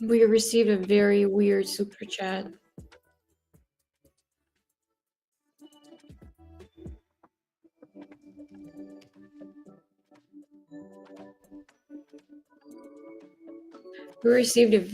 We received a very weird super chat. We received a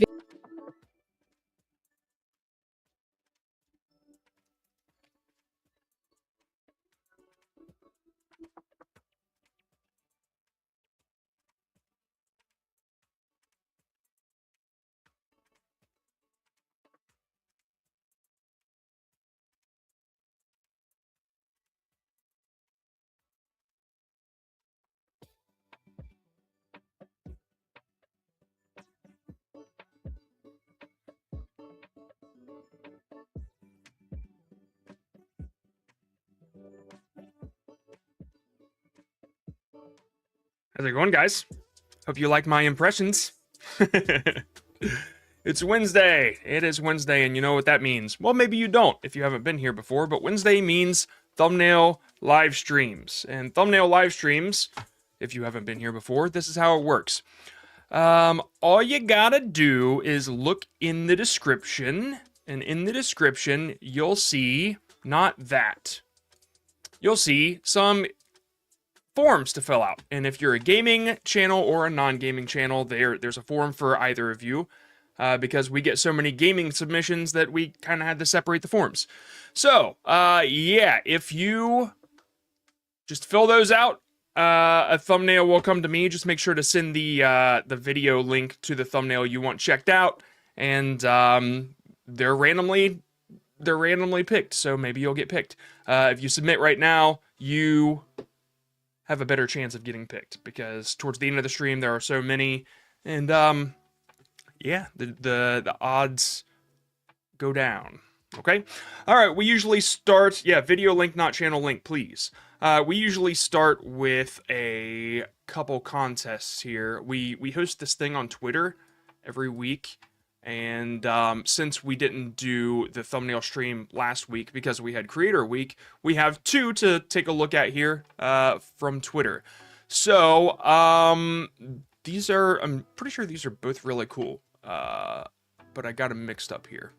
How's it going, guys? Hope you like my impressions. It's Wednesday. It is Wednesday, and you know what that means. Well, maybe you don't if you haven't been here before, but Wednesday means thumbnail live streams. And thumbnail live streams, if you haven't been here before, this is how it works. All you gotta do is look in the description, and in the description, you'll see, not that, you'll see some forms to fill out. And if you're a gaming channel or a non-gaming channel, there's a form for either of you, because we get so many gaming submissions that we kind of had to separate the forms. So, yeah, if you just fill those out, a thumbnail will come to me. Just make sure to send the video link to the thumbnail you want checked out, and they're randomly picked, so maybe you'll get picked. If you submit right now, you have a better chance of getting picked, because towards the end of the stream there are so many, and yeah, the odds go down. Okay, all right. We usually start, yeah, video link, not channel link, please. We usually start with a couple contests here. We host this thing on Twitter every week. And since we didn't do the thumbnail stream last week because we had Creator Week, we have two to take a look at here from Twitter. So, these are, I'm pretty sure these are both really cool, but I got them mixed up here.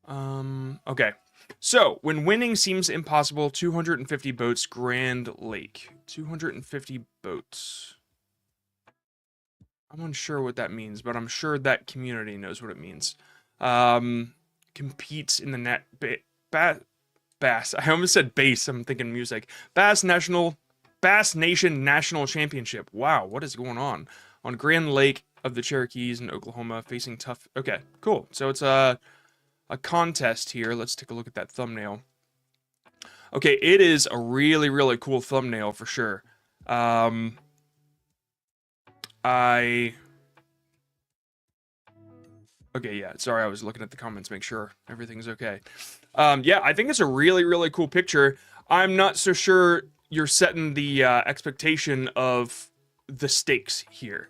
Okay. So, when winning seems impossible, 250 boats, Grand Lake. 250 boats. I'm unsure what that means, but I'm sure that community knows what it means. Competes in the net Bass. I almost said bass. I'm thinking music. Bass Nation National Championship. Wow, what is going on? On Grand Lake of the Cherokees in Oklahoma, facing tough. Okay, cool. So it's a contest here. Let's take a look at that thumbnail. Okay, it is a really, really cool thumbnail for sure. Okay, yeah, sorry, I was looking at the comments, make sure everything's okay. Yeah, I think it's a really, really cool picture. I'm not so sure you're setting the expectation of the stakes here.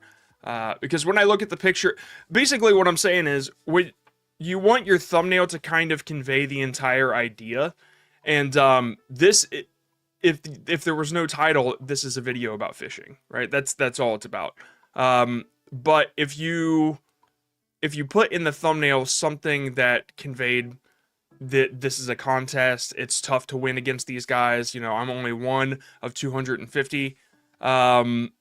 Because when I look at the picture, basically what I'm saying is, you want your thumbnail to kind of convey the entire idea. And if there was no title, this is a video about fishing, right? That's all it's about. But if you put in the thumbnail something that conveyed that this is a contest, it's tough to win against these guys, you know, I'm only one of 250. I'm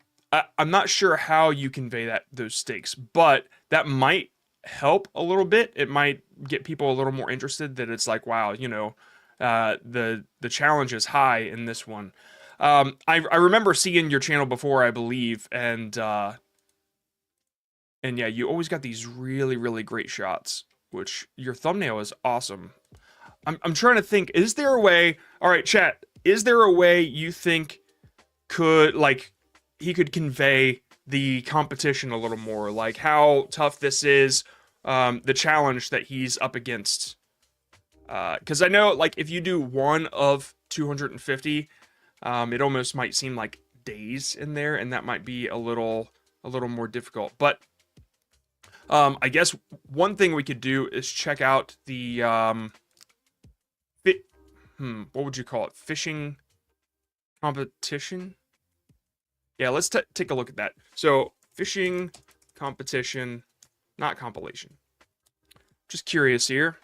not sure how you convey those stakes, but that might help a little bit. It might get people a little more interested, that it's like, wow, you know, the challenge is high in this one. I remember seeing your channel before, I believe, and yeah, you always got these really, really great shots, which your thumbnail is awesome. I'm trying to think, is there a way, all right, chat, is there a way you think he could convey the competition a little more, like how tough this is, the challenge that he's up against? Because I know, like, if you do one of 250, it almost might seem like days in there, and that might be a little more difficult. But I guess one thing we could do is check out the what would you call it? Fishing competition? Yeah, let's take a look at that. So, fishing competition, not compilation. Just curious here.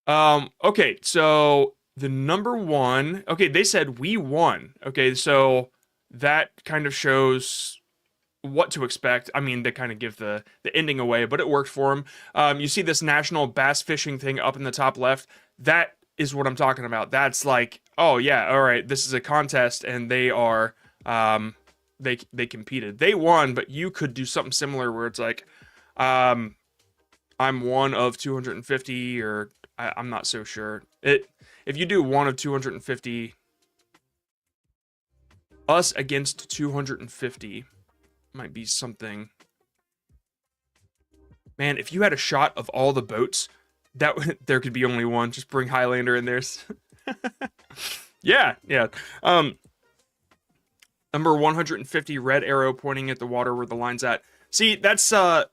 Okay, so the number one, okay, they said we won. Okay, so that kind of shows what to expect. I mean, they kind of give the ending away, but it worked for them. You see this national bass fishing thing up in the top left. That is what I'm talking about. That's like, oh yeah, all right, this is a contest, and they are, they competed. They won, but you could do something similar where it's like, I'm one of 250, or I'm not so sure. If you do one of 250, us against 250. Might be something. Man, if you had a shot of all the boats, that there could be only one. Just bring Highlander in there. Yeah. Number 150, red arrow pointing at the water where the line's at. See, that's kind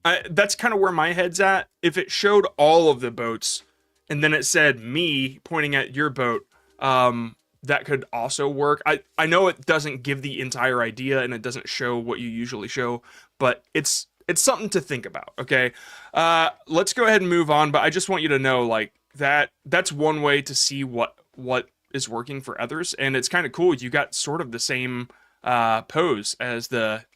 of where my head's at. If it showed all of the boats, and then it said me pointing at your boat, that could also work. I know it doesn't give the entire idea and it doesn't show what you usually show, but it's something to think about, okay? Let's go ahead and move on, but I just want you to know, like, that's one way to see what is working for others, and it's kind of cool. You got sort of the same pose as the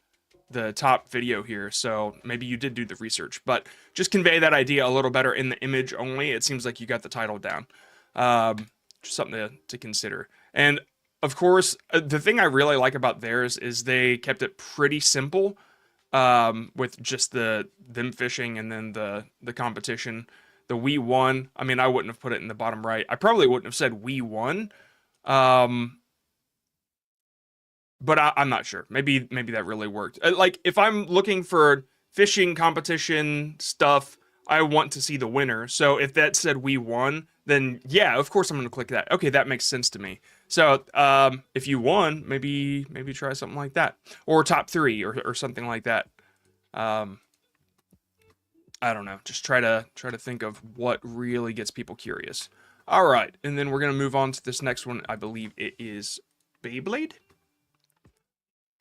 top video here, so maybe you did do the research, but just convey that idea a little better in the image only. It seems like you got the title down. Just something to consider. And of course, the thing I really like about theirs is they kept it pretty simple, with just them fishing and then the competition. The we won. I mean, I wouldn't have put it in the bottom right. I probably wouldn't have said we won. But I'm not sure. Maybe that really worked. Like, if I'm looking for fishing competition stuff, I want to see the winner. So if that said we won, then yeah, of course I'm going to click that. Okay, that makes sense to me. So if you won, maybe try something like that, or top 3, or something like that. I don't know. Just try to think of what really gets people curious. All right, and then we're gonna move on to this next one. I believe it is Beyblade.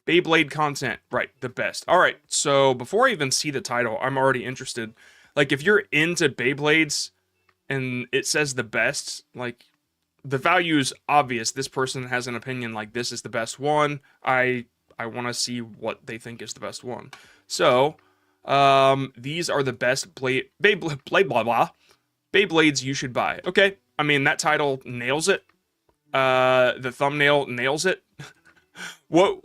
Beyblade content, right? The best. All right. So before I even see the title, I'm already interested. Like, if you're into Beyblades and it says the best, like, the value is obvious. This person has an opinion like this is the best one. I want to see what they think is the best one. So, these are the best Beyblades you should buy. Okay, I mean, that title nails it. The thumbnail nails it. What?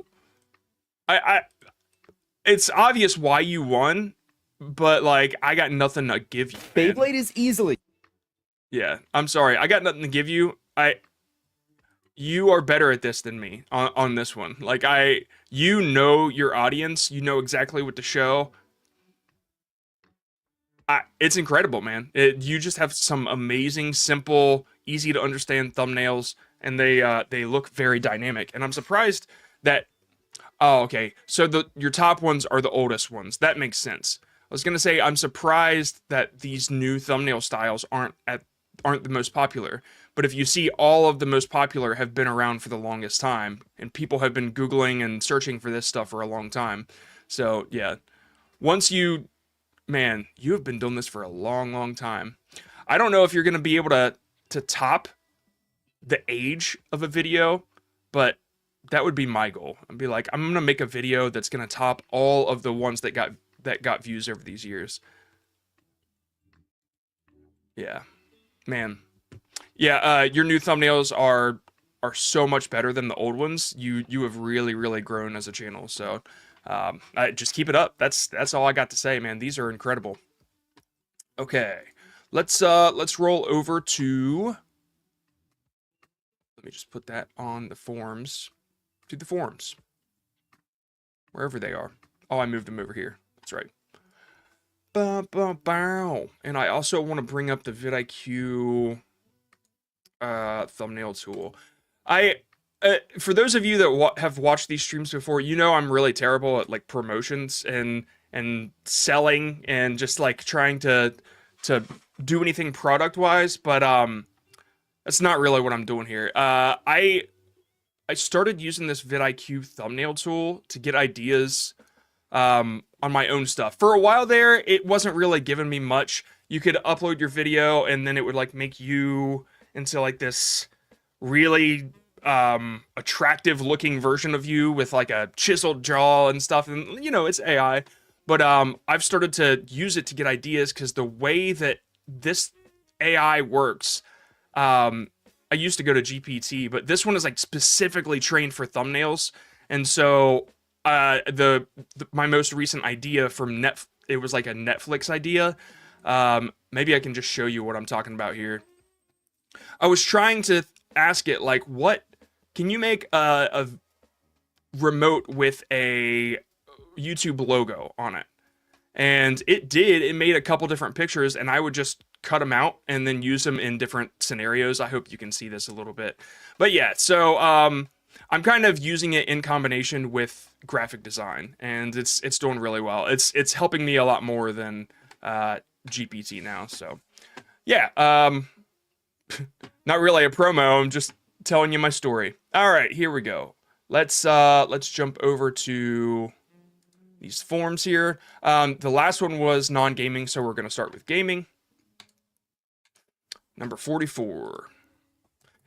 It's obvious why you won, but like, I got nothing to give you, man. Beyblade is easily. Yeah, I'm sorry. I got nothing to give you. You are better at this than me on this one. Like, you know your audience. You know exactly what to show. It's incredible, man. You just have some amazing, simple, easy to understand thumbnails, and they look very dynamic. And I'm surprised that. Oh, okay. So your top ones are the oldest ones. That makes sense. I was gonna say, I'm surprised that these new thumbnail styles aren't the most popular. But if you see, all of the most popular have been around for the longest time, and people have been Googling and searching for this stuff for a long time. So yeah, man, you have been doing this for a long, long time. I don't know if you're gonna be able to top the age of a video, but that would be my goal. I'd be like, I'm gonna make a video that's gonna top all of the ones that got views over these years. Yeah, man. Yeah, your new thumbnails are so much better than the old ones. You have really, really grown as a channel. So, just keep it up. That's all I got to say, man. These are incredible. Okay, let's roll over to. Let me just put that on the forums. To the forums, wherever they are. Oh, I moved them over here. That's right. And I also want to bring up the vidIQ thumbnail tool. For those of you that have watched these streams before, you know I'm really terrible at like promotions, and and selling and just like trying to do anything product wise, but that's not really what I'm doing here. I started using this vidIQ thumbnail tool to get ideas on my own stuff. For a while there, it wasn't really giving me much. You could upload your video and then it would like make you into like this really attractive looking version of you with like a chiseled jaw and stuff, and you know, it's AI. But I've started to use it to get ideas because the way that this AI works, I used to go to GPT, but this one is like specifically trained for thumbnails. And so my most recent idea from it was like a Netflix idea. Maybe I can just show you what I'm talking about here. I was trying to ask it like, what can you make a remote with a YouTube logo on it? And it did. It made a couple different pictures, and I would just cut them out and then use them in different scenarios. I hope you can see this a little bit. But yeah, so I'm kind of using it in combination with graphic design, and it's doing really well. It's helping me a lot more than GPT now. So yeah, not really a promo. I'm just telling you my story. All right, here we go. Let's jump over to these forms here. The last one was non-gaming, so we're going to start with gaming. Number 44.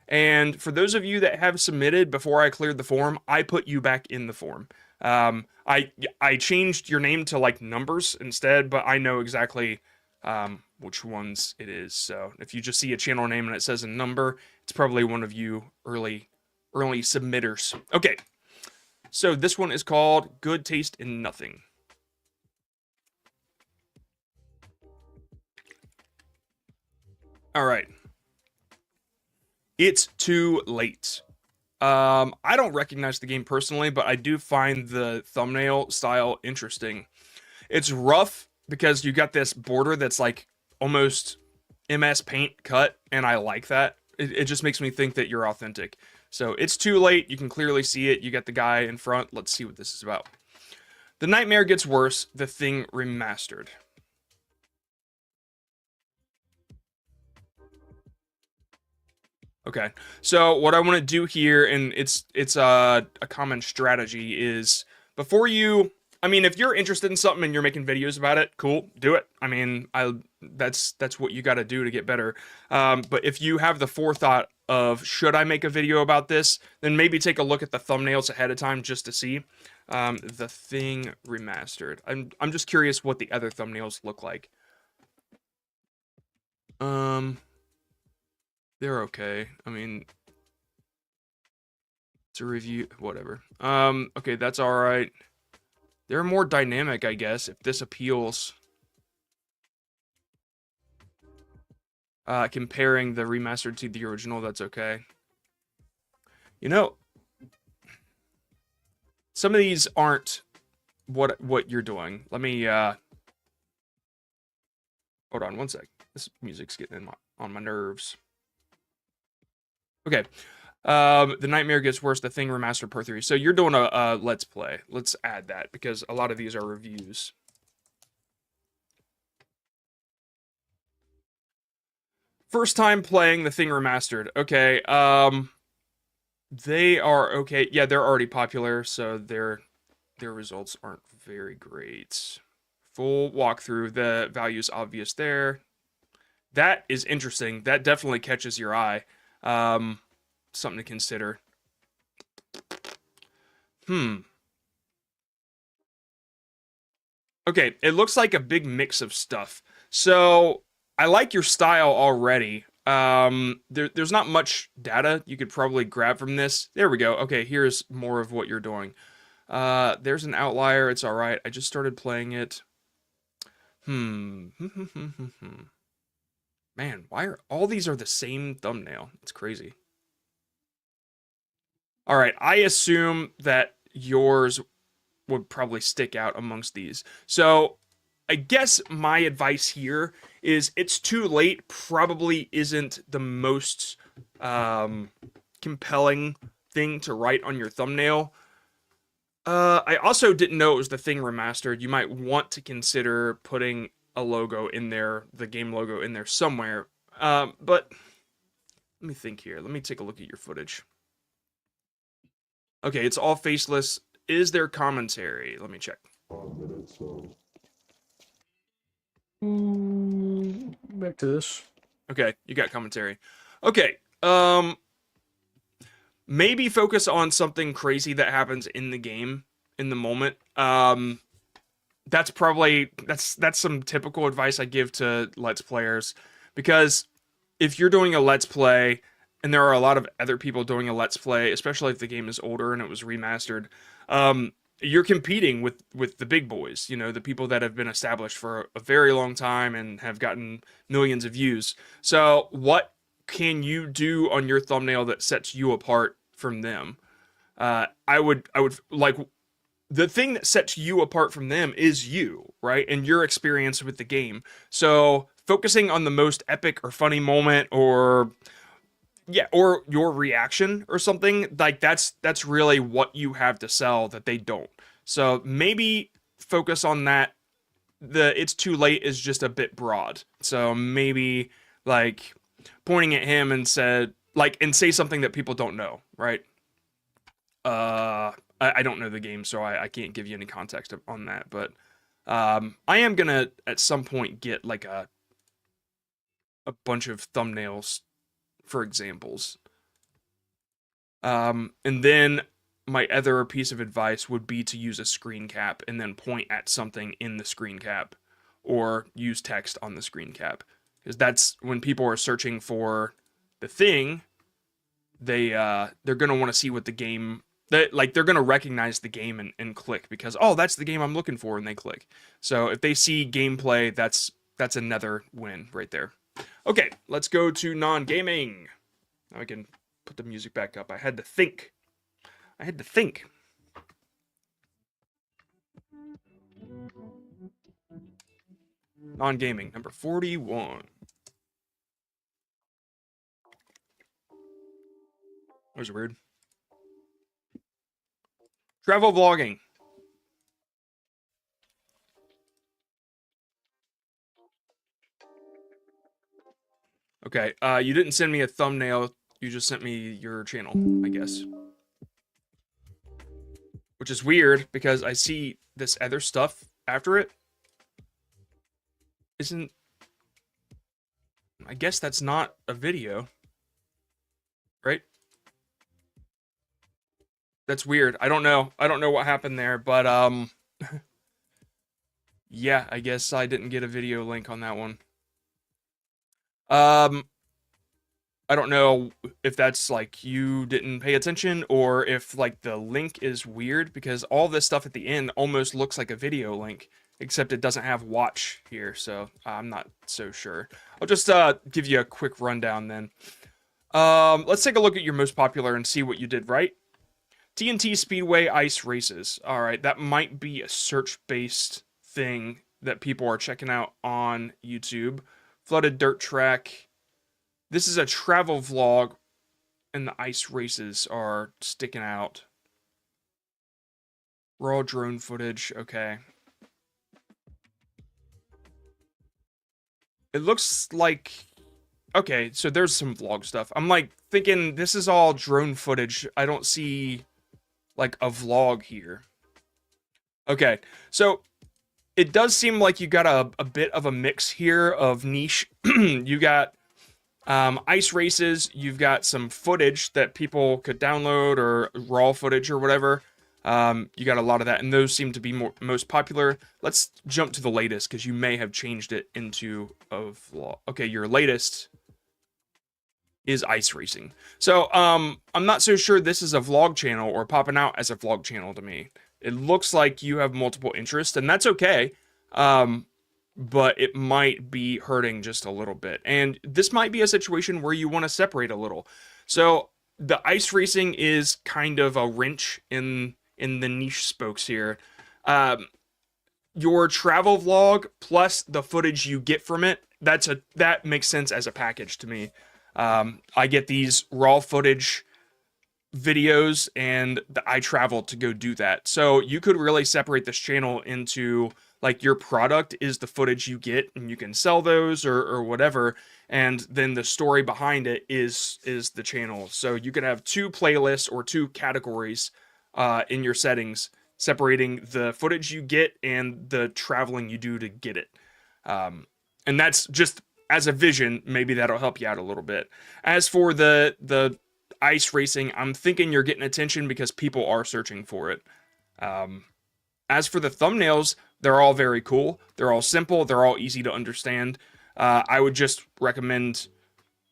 And for those of you that have submitted before I cleared the form, I put you back in the form. I changed your name to like numbers instead, but I know exactly which ones it is. So if you just see a channel name and it says a number, it's probably one of you early submitters. Okay. So this one is called Good Taste in Nothing. All right. It's too late. I don't recognize the game personally, but I do find the thumbnail style interesting. It's rough because you got this border that's like almost MS Paint cut, and I like that. It just makes me think that you're authentic. So it's too late. You can clearly see it. You got the guy in front. Let's see what this is about. The nightmare gets worse. The Thing remastered. Okay, so what I want to do here, and it's a common strategy, is before you, I mean, if you're interested in something and you're making videos about it, cool, do it. I mean, that's what you got to do to get better. But if you have the forethought of, should I make a video about this, then maybe take a look at the thumbnails ahead of time just to see. The Thing remastered. I'm just curious what the other thumbnails look like. They're okay. I mean, it's a review, whatever. Okay, that's all right. They're more dynamic, I guess, if this appeals. Comparing the remastered to the original, that's okay. You know, some of these aren't what you're doing. Let me, hold on one sec. This music's getting on my nerves. Okay. The nightmare gets worse. The Thing remastered per 3. So you're doing a let's play. Let's add that because a lot of these are reviews. First time playing The Thing remastered. Okay. They are okay. Yeah, they're already popular, so their results aren't very great. Full walkthrough. The value's obvious there. That is interesting. That definitely catches your eye. Something to consider. Okay, it looks like a big mix of stuff. So, I like your style already. There's not much data you could probably grab from this. There we go. Okay, here's more of what you're doing. There's an outlier. It's all right. I just started playing it. Man, why are all these are the same thumbnail? It's crazy. All right, I assume that yours would probably stick out amongst these. So I guess my advice here is it's too late probably isn't the most compelling thing to write on your thumbnail. I also didn't know it was the Thing remastered. You might want to consider putting a logo in there, the game logo in there somewhere. But let me think here. Let me take a look at your footage. Okay, it's all faceless. Is there commentary? Let me check. Back to this. Okay, you got commentary. Okay, maybe focus on something crazy that happens in the game in the moment. That's probably that's some typical advice I give to Let's Players, because if you're doing a Let's Play and there are a lot of other people doing a Let's Play, especially if the game is older and it was remastered, you're competing with the big boys, you know, the people that have been established for a very long time and have gotten millions of views. So what can you do on your thumbnail that sets you apart from them? I would like, the thing that sets you apart from them is you, right? And your experience with the game. So focusing on the most epic or funny moment, or yeah, or your reaction or something, like that's really what you have to sell that they don't. So maybe focus on that. The "it's too late" is just a bit broad. So maybe like pointing at him and said, like, and say something that people don't know, right? I don't know the game, so I can't give you any context on that, but I am gonna at some point get like a bunch of thumbnails for examples. And then my other piece of advice would be to use a screen cap and then point at something in the screen cap, or use text on the screen cap, because that's when people are searching for the thing, they're gonna want to see what the game, that like they're gonna recognize the game and click, because oh, that's the game I'm looking for, and they click. So if they see gameplay, that's another win right there. Okay, let's go to non-gaming. Now I can put the music back up. I had to think. Non-gaming, number 41. That was weird. Travel vlogging. Okay, you didn't send me a thumbnail. You just sent me your channel, I guess. Which is weird, because I see this other stuff after it. I guess that's not a video. Right? That's weird. I don't know. I don't know what happened there, but yeah, I guess I didn't get a video link on that one. I don't know if that's like you didn't pay attention, or if like the link is weird, because all this stuff at the end almost looks like a video link, except it doesn't have watch here, so I'm not so sure. I'll just give you a quick rundown then. Let's take a look at your most popular and see what you did right. TNT Speedway Ice Races. All right, that might be a search-based thing that people are checking out on YouTube. Flooded Dirt Track. This is a travel vlog, and the ice races are sticking out. Raw drone footage. Okay. It looks like... Okay, so there's some vlog stuff. I'm like thinking this is all drone footage. I don't see like a vlog here. Okay, so it does seem like you got a bit of a mix here of niche. You got ice races, you've got some footage that people could download, or raw footage or whatever. You got a lot of that, and those seem to be most popular. Let's jump to the latest, because you may have changed it into a vlog. Okay, your latest is ice racing. So, I'm not so sure this is a vlog channel or popping out as a vlog channel to me. It looks like you have multiple interests, and that's okay. But it might be hurting just a little bit. And this might be a situation where you want to separate a little. So the ice racing is kind of a wrench in the niche spokes here. Your travel vlog plus the footage you get from it, that makes sense as a package to me. I get these raw footage videos, and I travel to go do that. So you could really separate this channel into like your product is the footage you get and you can sell those or whatever, and then the story behind it is the channel. So you could have two playlists or two categories in your settings, separating the footage you get and the traveling you do to get it. And that's just as a vision. Maybe that'll help you out a little bit. As for the ice racing, I'm thinking you're getting attention because people are searching for it. As for the thumbnails, they're all very cool. They're all simple. They're all easy to understand. I would just recommend,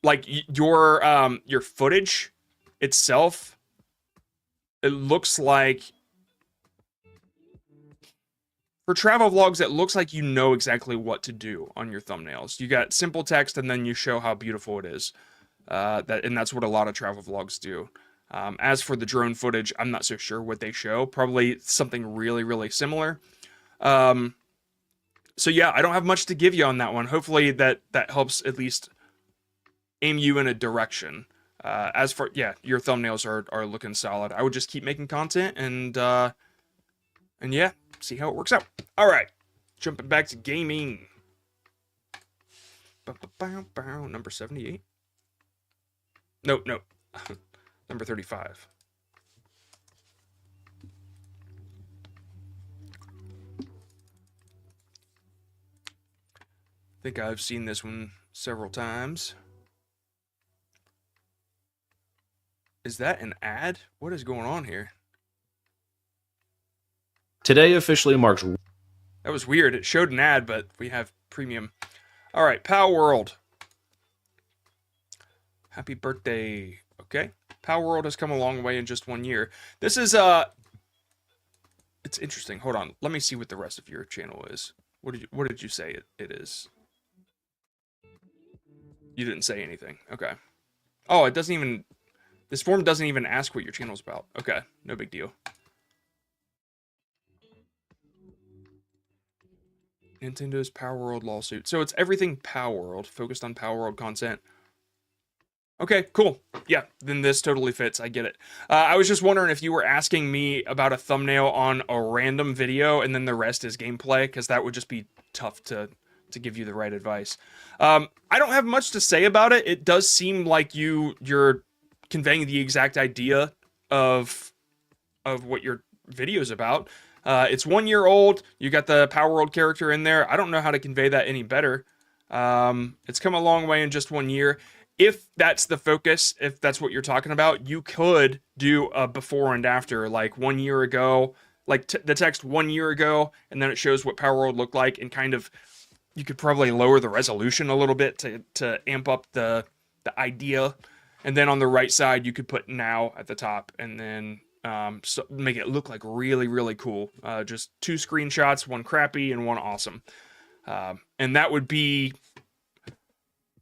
like, your footage itself. It looks like, for travel vlogs, it looks like you know exactly what to do on your thumbnails. You got simple text, and then you show how beautiful it is. And that's what a lot of travel vlogs do. As for the drone footage, I'm not so sure what they show. Probably something really, really similar. So yeah, I don't have much to give you on that one. Hopefully that helps at least aim you in a direction. As for, yeah, your thumbnails are looking solid. I would just keep making content and yeah, see how it works out. All right, jumping back to gaming. Number 78. No. Number 35. I think I've seen this one several times. Is that an ad? What is going on here? Today officially marks... That was weird. It showed an ad, but we have premium. All right, Pow World. Happy birthday. Okay. Pow World has come a long way in just 1 year. This is, it's interesting. Hold on. Let me see what the rest of your channel is. What did you say it is? You didn't say anything. Okay. Oh, it doesn't even... This form doesn't even ask what your channel's about. Okay. No big deal. Nintendo's Power World lawsuit. So it's everything Power World, focused on Power World content. Okay, cool. Yeah, then this totally fits. I get it. I was just wondering if you were asking me about a thumbnail on a random video and then the rest is gameplay, because that would just be tough to give you the right advice. I don't have much to say about it. It does seem like you're conveying the exact idea of what your video is about. It's 1 year old. You got the Power World character in there. I don't know how to convey that any better. It's come a long way in just 1 year. If that's the focus, if that's what you're talking about, you could do a before and after, like 1 year ago, like the text 1 year ago, and then it shows what Power World looked like, and kind of, you could probably lower the resolution a little bit to amp up the idea. And then on the right side, you could put now at the top, and then so make it look like really, really cool. Just 2 screenshots, one crappy and one awesome. And that would be,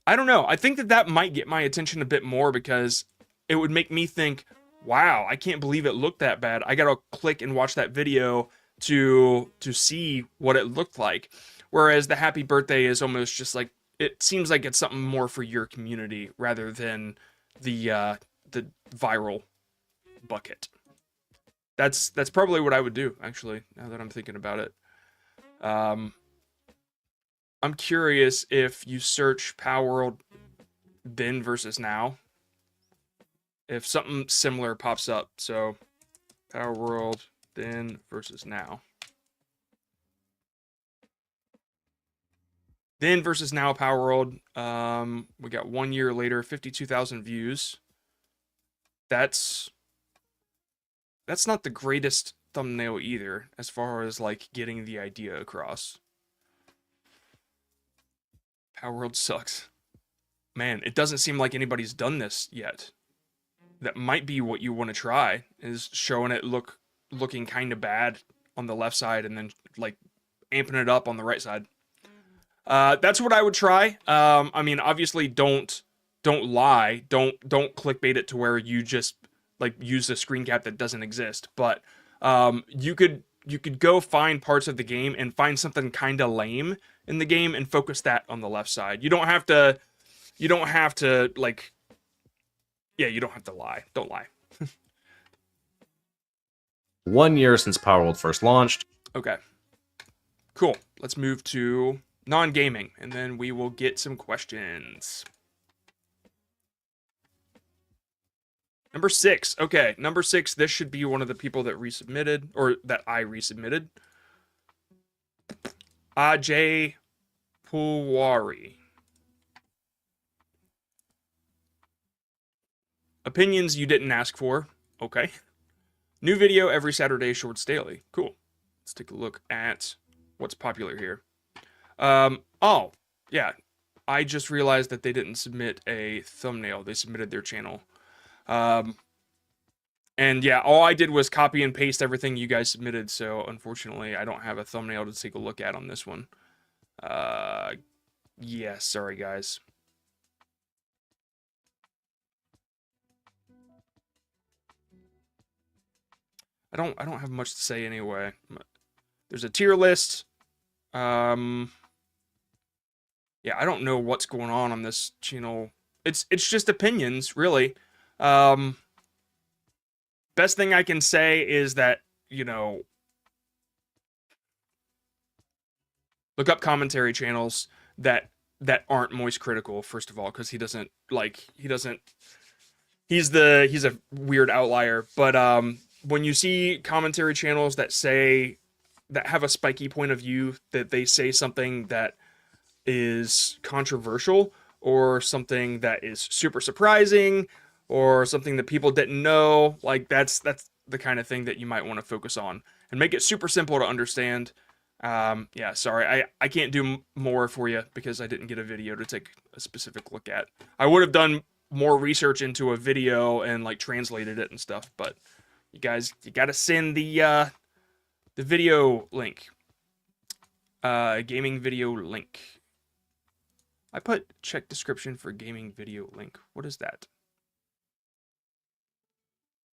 I don't know. I think that might get my attention a bit more, because it would make me think, wow, I can't believe it looked that bad. I gotta click and watch that video to see what it looked like. Whereas the happy birthday is almost just like, it seems like it's something more for your community rather than the viral bucket. That's probably what I would do, actually, now that I'm thinking about it. I'm curious if you search Power World then versus now, if something similar pops up. So Power World then versus now. Then versus now Power World. We got 1 year later, 52,000 views. That's not the greatest thumbnail either, as far as like getting the idea across. Power World sucks. Man, it doesn't seem like anybody's done this yet. That might be what you want to try, is showing it looking kind of bad on the left side and then like amping it up on the right side. That's what I would try. I mean, obviously don't lie. Don't clickbait it to where you just like use a screen cap that doesn't exist. But you could go find parts of the game and find something kind of lame in the game and focus that on the left side. You don't have to like, yeah, you don't have to lie. Don't lie. 1 year since Power World first launched. Okay. Cool. Let's move to non-gaming, and then we will get some questions. Number 6. Okay, number 6. This should be one of the people that resubmitted, or that I resubmitted. Ajay Pulwari. Opinions you didn't ask for. Okay. New video every Saturday, shorts daily. Cool. Let's take a look at what's popular here. Oh, yeah. I just realized that they didn't submit a thumbnail. They submitted their channel. And yeah, all I did was copy and paste everything you guys submitted, so unfortunately I don't have a thumbnail to take a look at on this one. Yeah, sorry guys. I don't have much to say anyway. There's a tier list. Yeah, I don't know what's going on this channel. It's just opinions, really. Best thing I can say is that, you know, look up commentary channels that aren't moist critical, first of all, because he's a weird outlier. But when you see commentary channels that have a spiky point of view, that they say something that is controversial or something that is super surprising or something that people didn't know, like that's the kind of thing that you might want to focus on and make it super simple to understand. Yeah, sorry, I can't do more for you because I didn't get a video to take a specific look at. I would have done more research into a video and like translated it and stuff, but you gotta send the video link, gaming video link. I put check description for gaming video link. What is that?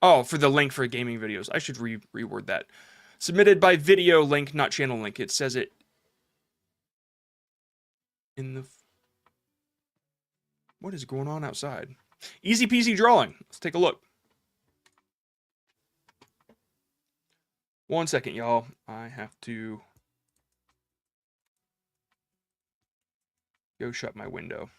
Oh, for the link for gaming videos. I should reword that. Submitted by video link, not channel link. It says it in the... What is going on outside? Easy peasy drawing. Let's take a look. 1 second, y'all. I have to go shut my window.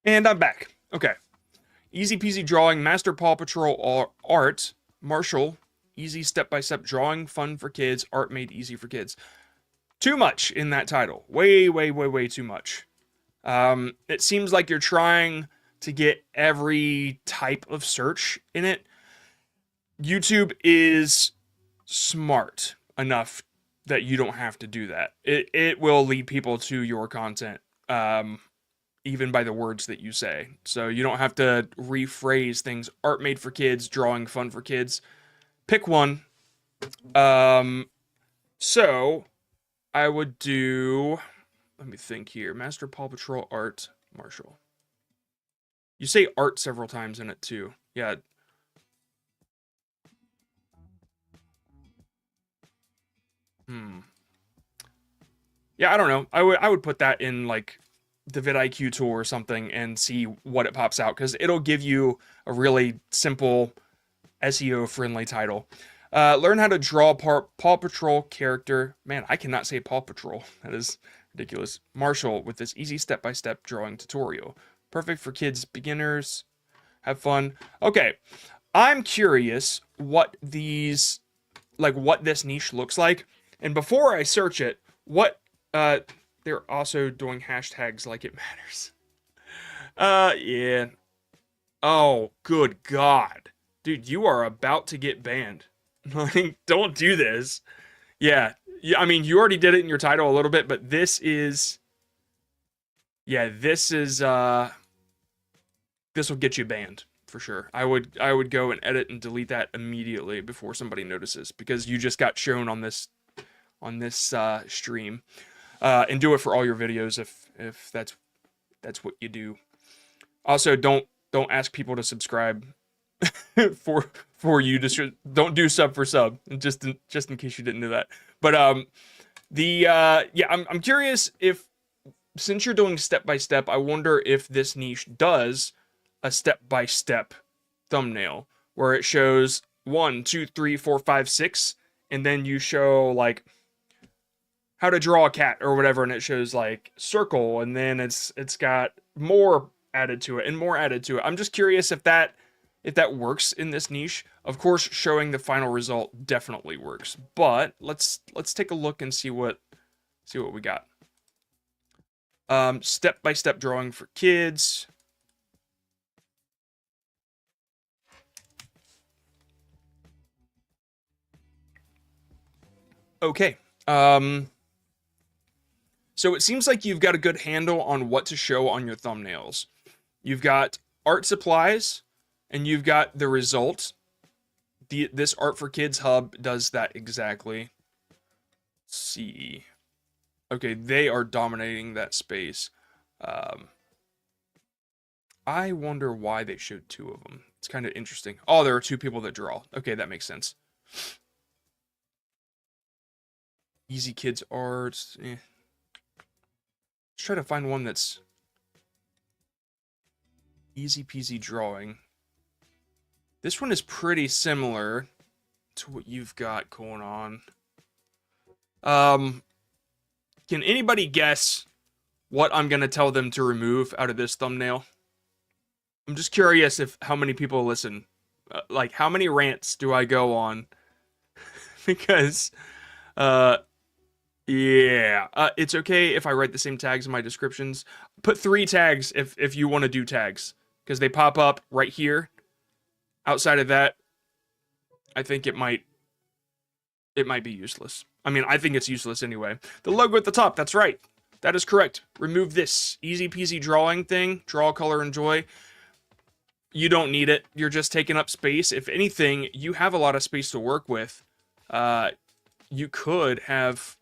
And I'm back. Okay. Easy peasy drawing, master Paw Patrol art, Marshall, easy step-by-step drawing, fun for kids, art made easy for kids. Too much in that title. Way, way, way, way too much. It seems like you're trying to get every type of search in it. YouTube is smart enough that you don't have to do that. It will lead people to your content. Even by the words that you say. So you don't have to rephrase things. Art made for kids, drawing fun for kids. Pick one. So I would do, let me think here. Master Paw Patrol art, Marshall. You say art several times in it too. Yeah. Yeah, I don't know. I would put that in like the vidIQ tool or something and see what it pops out, because it'll give you a really simple SEO friendly title. Learn how to draw Paw Patrol character. Man, I cannot say Paw Patrol. That is ridiculous. Marshall with this easy step-by-step drawing tutorial. Perfect for kids, beginners. Have fun. Okay, I'm curious what these, like what this niche looks like. And before I search it, they're also doing hashtags like it matters. Yeah. Oh, good God. Dude, you are about to get banned. Like, don't do this. Yeah. I mean, you already did it in your title a little bit, but this is... Yeah, this is, this will get you banned, for sure. I would go and edit and delete that immediately before somebody notices, because you just got shown on this stream. and do it for all your videos if that's what you do. Also, don't ask people to subscribe for you to don't do sub for sub, just in case you didn't know that. But yeah, I'm curious if, since you're doing step by step, I wonder if this niche does a step by step thumbnail where it shows 1, 2, 3, 4, 5, 6, and then you show like how to draw a cat or whatever, and it shows like circle, and then it's got more added to it and more added to it. I'm just curious if that works in this niche. Of course, showing the final result definitely works, but let's take a look and see what we got. Step by step drawing for kids. Okay. So it seems like you've got a good handle on what to show on your thumbnails. You've got art supplies, and you've got the result. This Art for Kids hub does that exactly. Let's see. Okay, they are dominating that space. I wonder why they showed 2 of them. It's kind of interesting. Oh, there are 2 people that draw. Okay, that makes sense. Easy Kids Art. Let's try to find one that's easy peasy drawing. This one is pretty similar to what you've got going on. Can anybody guess what I'm going to tell them to remove out of this thumbnail? I'm just curious how many people listen. Like, how many rants do I go on? Because, yeah. It's okay if I write the same tags in my descriptions. Put 3 tags if you want to do tags, because they pop up right here. Outside of that, I think it might be useless. I mean, I think it's useless anyway. The logo at the top, that's right. That is correct. Remove this easy peasy drawing thing. Draw, color, enjoy. You don't need it. You're just taking up space. If anything, you have a lot of space to work with. You could have...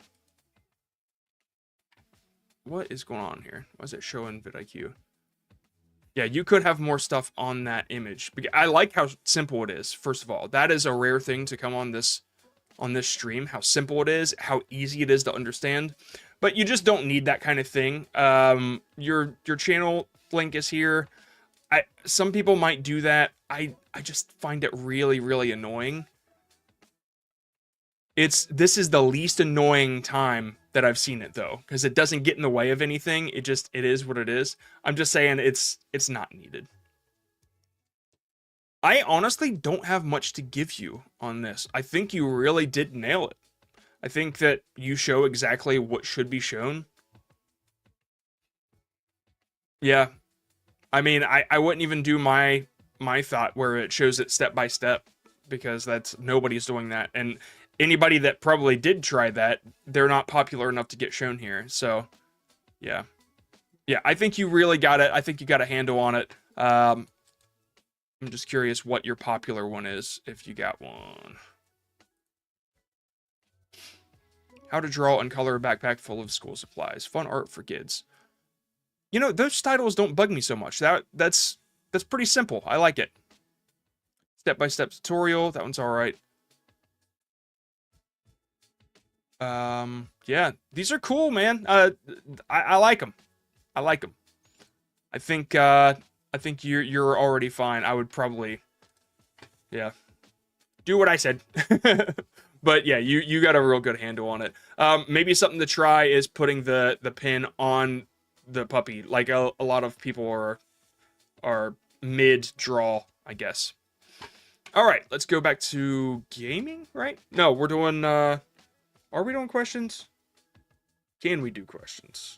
What is going on here? Why is it showing vidIQ? Yeah, you could have more stuff on that image. I like how simple it is, first of all. That is a rare thing to come on this stream, how simple it is, how easy it is to understand. But you just don't need that kind of thing. Your channel link is here. Some people might do that. I just find it really, really annoying. This is the least annoying time that I've seen it, though, because it doesn't get in the way of anything. It is what it is. I'm just saying it's not needed. I honestly don't have much to give you on this. I think you really did nail it. I think that you show exactly what should be shown. Yeah. I mean, I wouldn't even do my thought where it shows it step by step, because nobody's doing that. And anybody that probably did try that, they're not popular enough to get shown here. So, yeah. Yeah, I think you really got it. I think you got a handle on it. I'm just curious what your popular one is, if you got one. How to draw and color a backpack full of school supplies. Fun art for kids. You know, those titles don't bug me so much. That's pretty simple. I like it. Step-by-step tutorial. That one's all right. Yeah, these are cool, man. I like them. I like them. I think you're already fine. I would probably, yeah, do what I said. But yeah, you got a real good handle on it. Maybe something to try is putting the pin on the puppy. Like a lot of people are mid draw, I guess. All right, let's go back to gaming, right? No, we're doing, are we doing questions? Can we do questions?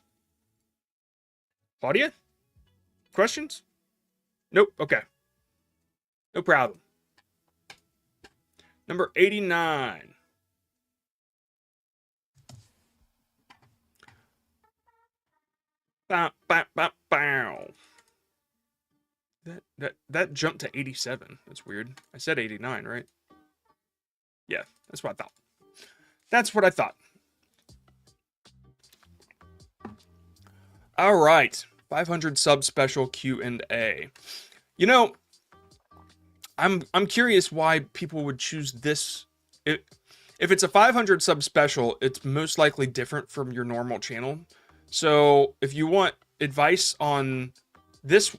Claudia? Questions? Nope, okay. No problem. Number 89. Bow, bow, bow, bow. That jumped to 87. That's weird. I said 89, right? Yeah, that's what I thought. That's what I thought. All right, 500 sub special Q&A. You know, I'm curious why people would choose this. If it's a 500 sub special, it's most likely different from your normal channel. So if you want advice on this,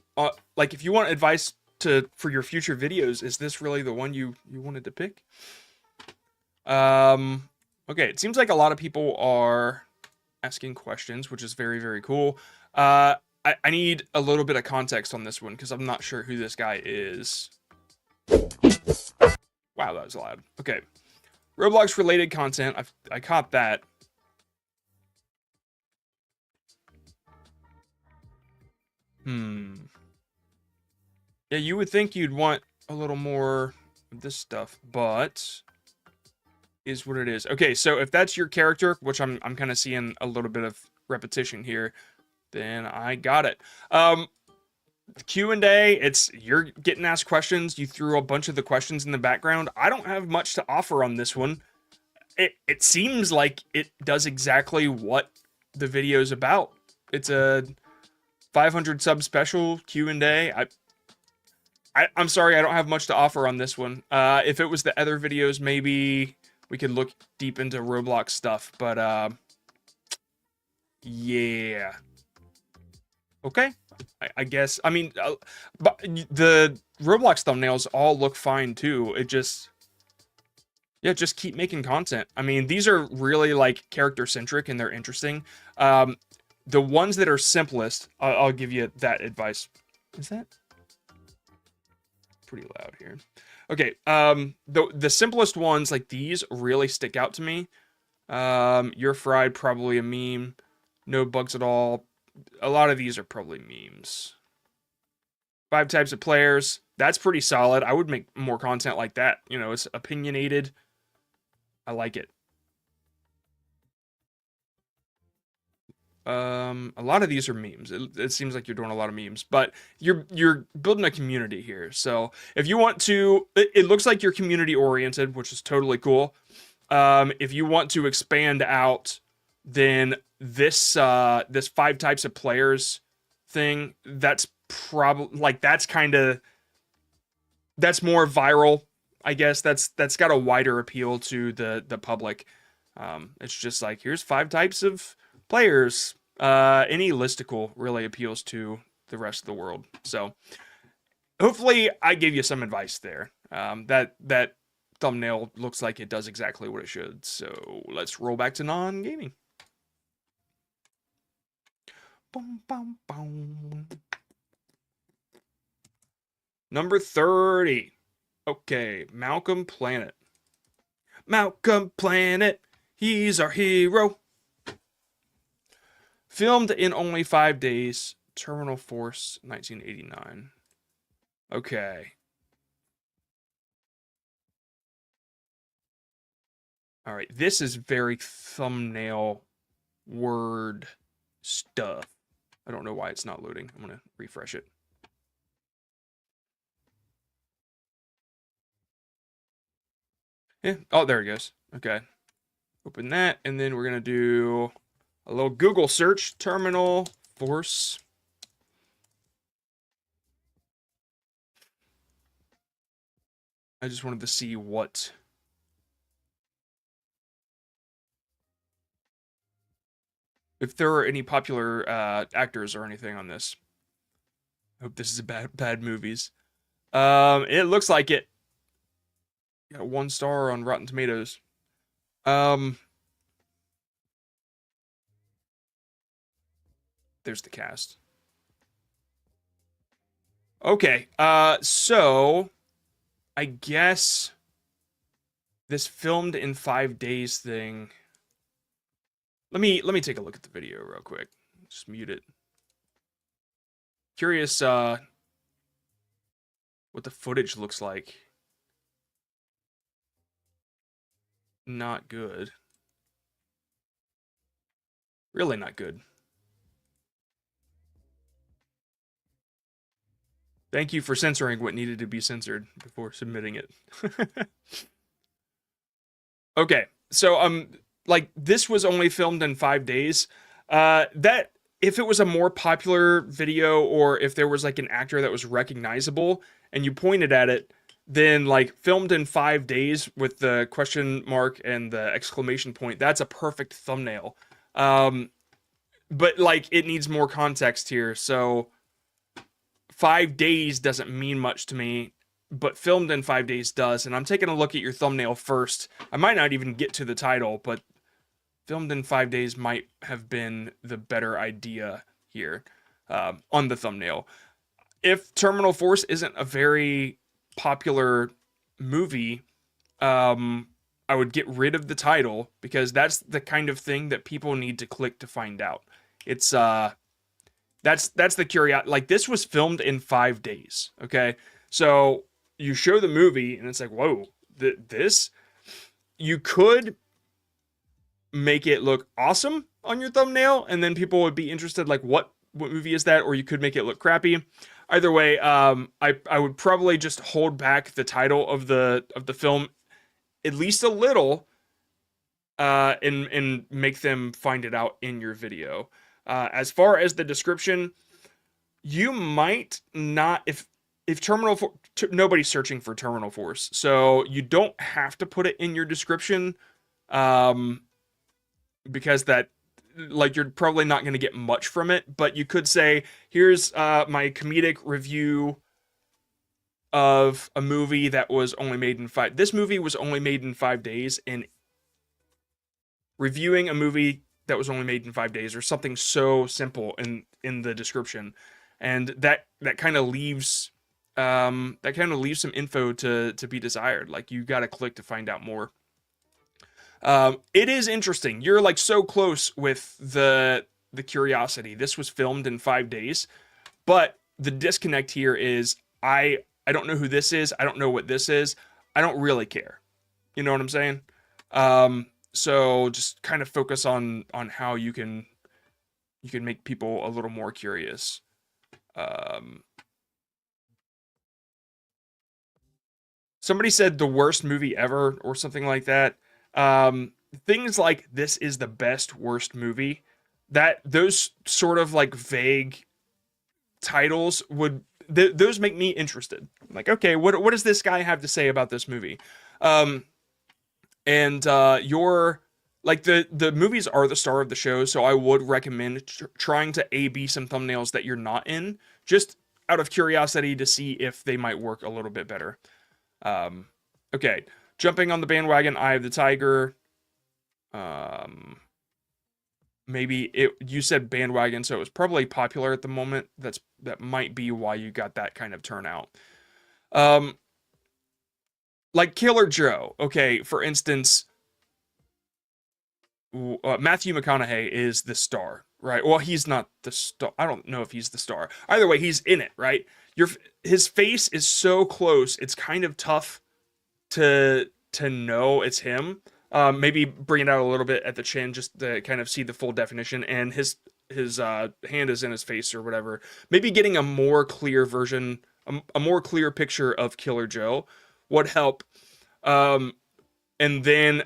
like if you want advice for your future videos, is this really the one you wanted to pick? Okay, it seems like a lot of people are asking questions, which is very, very cool. I need a little bit of context on this one because I'm not sure who this guy is. Wow, that was loud. Okay. Roblox related content. I caught that. Yeah, you would think you'd want a little more of this stuff, but is what it is. Okay, so if that's your character, which I'm kind of seeing a little bit of repetition here, then I got it. Q&A, you're getting asked questions. You threw a bunch of the questions in the background. I don't have much to offer on this one. It seems like it does exactly what the video's about. It's a 500 sub special Q&A. I'm sorry, I don't have much to offer on this one. If it was the other videos, maybe we could look deep into Roblox stuff, but yeah. Okay, I guess. I mean, but the Roblox thumbnails all look fine too. Yeah, just keep making content. I mean, these are really like character centric and they're interesting. The ones that are simplest, I'll give you that advice. Is that pretty loud here? Okay, the simplest ones like these really stick out to me. You're fried, probably a meme. No bugs at all. A lot of these are probably memes. 5 types of players. That's pretty solid. I would make more content like that. You know, it's opinionated. I like it. A lot of these are memes. It seems like you're doing a lot of memes, but you're building a community here. So if you want to, it looks like you're community oriented, which is totally cool. If you want to expand out, then this 5 types of players thing, that's probably like that's more viral. I guess that's got a wider appeal to the public. It's just like here's 5 types of players. Any listicle really appeals to the rest of the world. So hopefully I gave you some advice there. That thumbnail looks like it does exactly what it should. So let's roll back to non-gaming. Boom, boom, boom. Number 30. Okay, Malcolm Planet. Malcolm Planet, he's our hero. Filmed in only 5 days. Terminal Force, 1989. Okay. All right, this is very thumbnail word stuff. I don't know why it's not loading. I'm going to refresh it. Yeah. Oh, there it goes. Okay. Open that, and then we're going to do a little Google search. Terminal Force. I just wanted to see what... if there are any popular actors or anything on this. I hope this is a bad movies. It looks like it. Got 1 star on Rotten Tomatoes. There's the cast. Okay, so I guess this filmed in 5 days thing. Let me take a look at the video real quick. Just mute it. Curious what the footage looks like. Not good. Really not good. Thank you for censoring what needed to be censored before submitting it. Okay, so like this was only filmed in 5 days. That if it was a more popular video, or if there was like an actor that was recognizable and you pointed at it, then like filmed in 5 days with the question mark and the exclamation point, that's a perfect thumbnail. But like it needs more context here. So 5 days doesn't mean much to me, but filmed in 5 days does. And I'm taking a look at your thumbnail first. I might not even get to the title, but filmed in 5 days might have been the better idea here on the thumbnail. If Terminal Force isn't a very popular movie, I would get rid of the title, because that's the kind of thing that people need to click to find out. It's that's the curiosity. Like, this was filmed in 5 days. Okay, so you show the movie and it's like, whoa, this, you could make it look awesome on your thumbnail, and then people would be interested, like, what movie is that? Or you could make it look crappy. Either way, I would probably just hold back the title of the film at least a little, and make them find it out in your video. As far as the description, you might not, if nobody's searching for Terminal Force, so you don't have to put it in your description, because that, like, you're probably not going to get much from it. But you could say, here's my comedic review of a movie that was only made in this movie was only made in 5 days, and reviewing a movie that was only made in 5 days, or something so simple in the description. And that kind of leaves some info to be desired. Like, you got to click to find out more. It is interesting. You're like so close with the curiosity. This was filmed in 5 days, but the disconnect here is I don't know who this is. I don't know what this is. I don't really care. You know what I'm saying? So just kind of focus on how you can make people a little more curious. Somebody said the worst movie ever, or something like that. Things like, this is the best worst movie, that those sort of like vague titles would, those make me interested. Like, okay, what does this guy have to say about this movie? Your, like, the movies are the star of the show, so I would recommend trying to A/B some thumbnails that you're not in, just out of curiosity to see if they might work a little bit better. Okay, jumping on the bandwagon, Eye of the Tiger. Maybe you said bandwagon, so it was probably popular at the moment. That might be why you got that kind of turnout. Like Killer Joe. Okay, for instance, Matthew McConaughey is the star, right? Well, he's not the star. I don't know if he's the star. Either way, he's in it, right? His face is so close, it's kind of tough to know it's him. Maybe bring it out a little bit at the chin, just to kind of see the full definition. And his hand is in his face or whatever. Maybe getting a more clear version, a more clear picture of Killer Joe would help. And then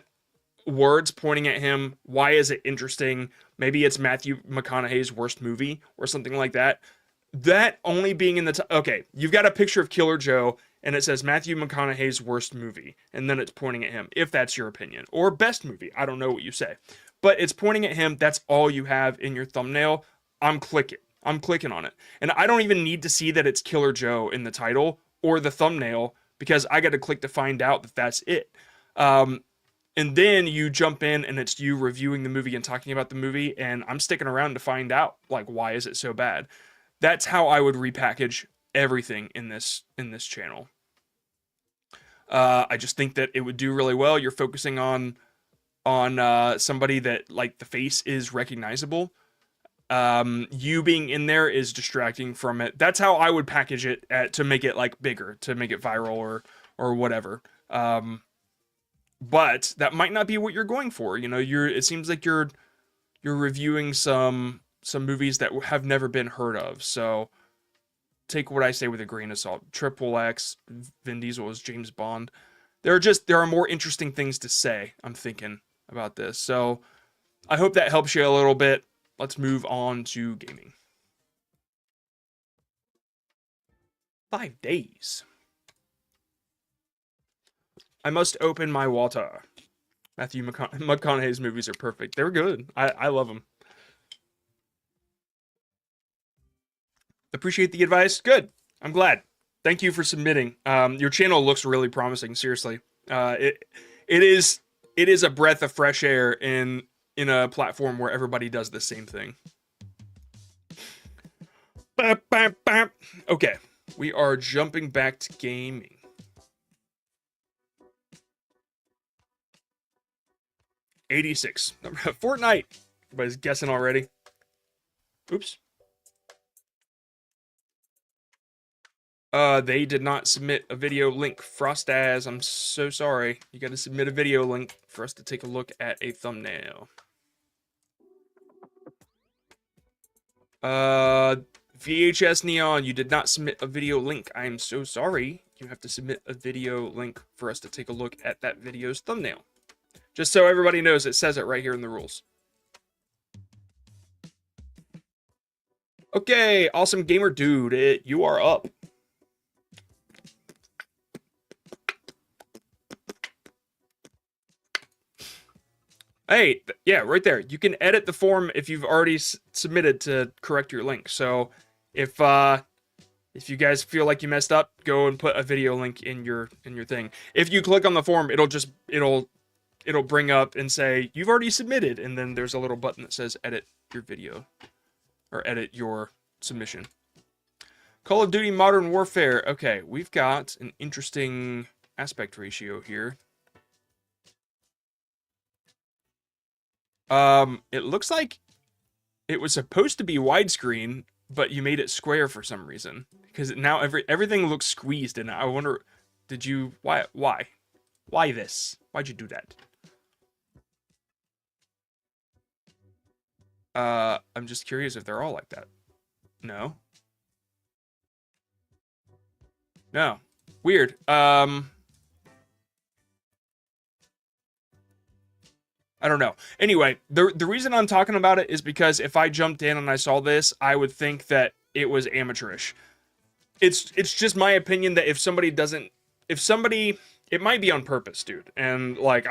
words pointing at him. Why is it interesting? Maybe it's Matthew McConaughey's worst movie or something like that. That only being in the okay, you've got a picture of Killer Joe and it says Matthew McConaughey's worst movie, and then it's pointing at him, if that's your opinion, or best movie. I don't know what you say, but it's pointing at him. That's all you have in your thumbnail. I'm clicking on it, and I don't even need to see that it's Killer Joe in the title or the thumbnail, because I got to click to find out that that's it. And then you jump in and it's you reviewing the movie and talking about the movie, and I'm sticking around to find out, like, why is it so bad? That's how I would repackage everything in this channel. I just think that it would do really well. You're focusing on somebody that, like, the face is recognizable. You being in there is distracting from it. That's how I would package it to make it, like, bigger, to make it viral or whatever. But that might not be what you're going for. You know, it seems like you're reviewing some movies that have never been heard of. So take what I say with a grain of salt. XXX, Vin Diesel is James Bond. There are more interesting things to say, I'm thinking, about this. So I hope that helps you a little bit. let's move on to gaming. 5 days. I must open my water. Matthew McConaughey's movies are perfect. They're good. I love them. Appreciate the advice. Good. I'm glad. Thank you for submitting. Your channel looks really promising. Seriously, it is a breath of fresh air in a platform where everybody does the same thing. Okay, we are jumping back to gaming. '86. Fortnite. Everybody's guessing already. Oops. They did not submit a video link. Frostaz, I'm so sorry. You got to submit a video link for us to take a look at a thumbnail. VHS Neon, you did not submit a video link. I am so sorry. You have to submit a video link for us to take a look at that video's thumbnail. Just so everybody knows, it says it right here in the rules. Okay, awesome gamer dude, you are up. Hey, yeah, right there. You can edit the form if you've already submitted to correct your link. So if you guys feel like you messed up, go and put a video link in your thing. If you click on the form, it'll bring up and say you've already submitted, and then there's a little button that says edit your video or edit your submission. Call of Duty Modern Warfare. Okay, we've got an interesting aspect ratio here. It looks like it was supposed to be widescreen, but you made it square for some reason. Because now everything looks squeezed, and I wonder, did you, why this? Why'd you do that? I'm just curious if they're all like that. No. No. Weird. I don't know. Anyway, the reason I'm talking about it is because if I jumped in and I saw this, I would think that it was amateurish. It's just my opinion that if somebody, it might be on purpose, dude. And like,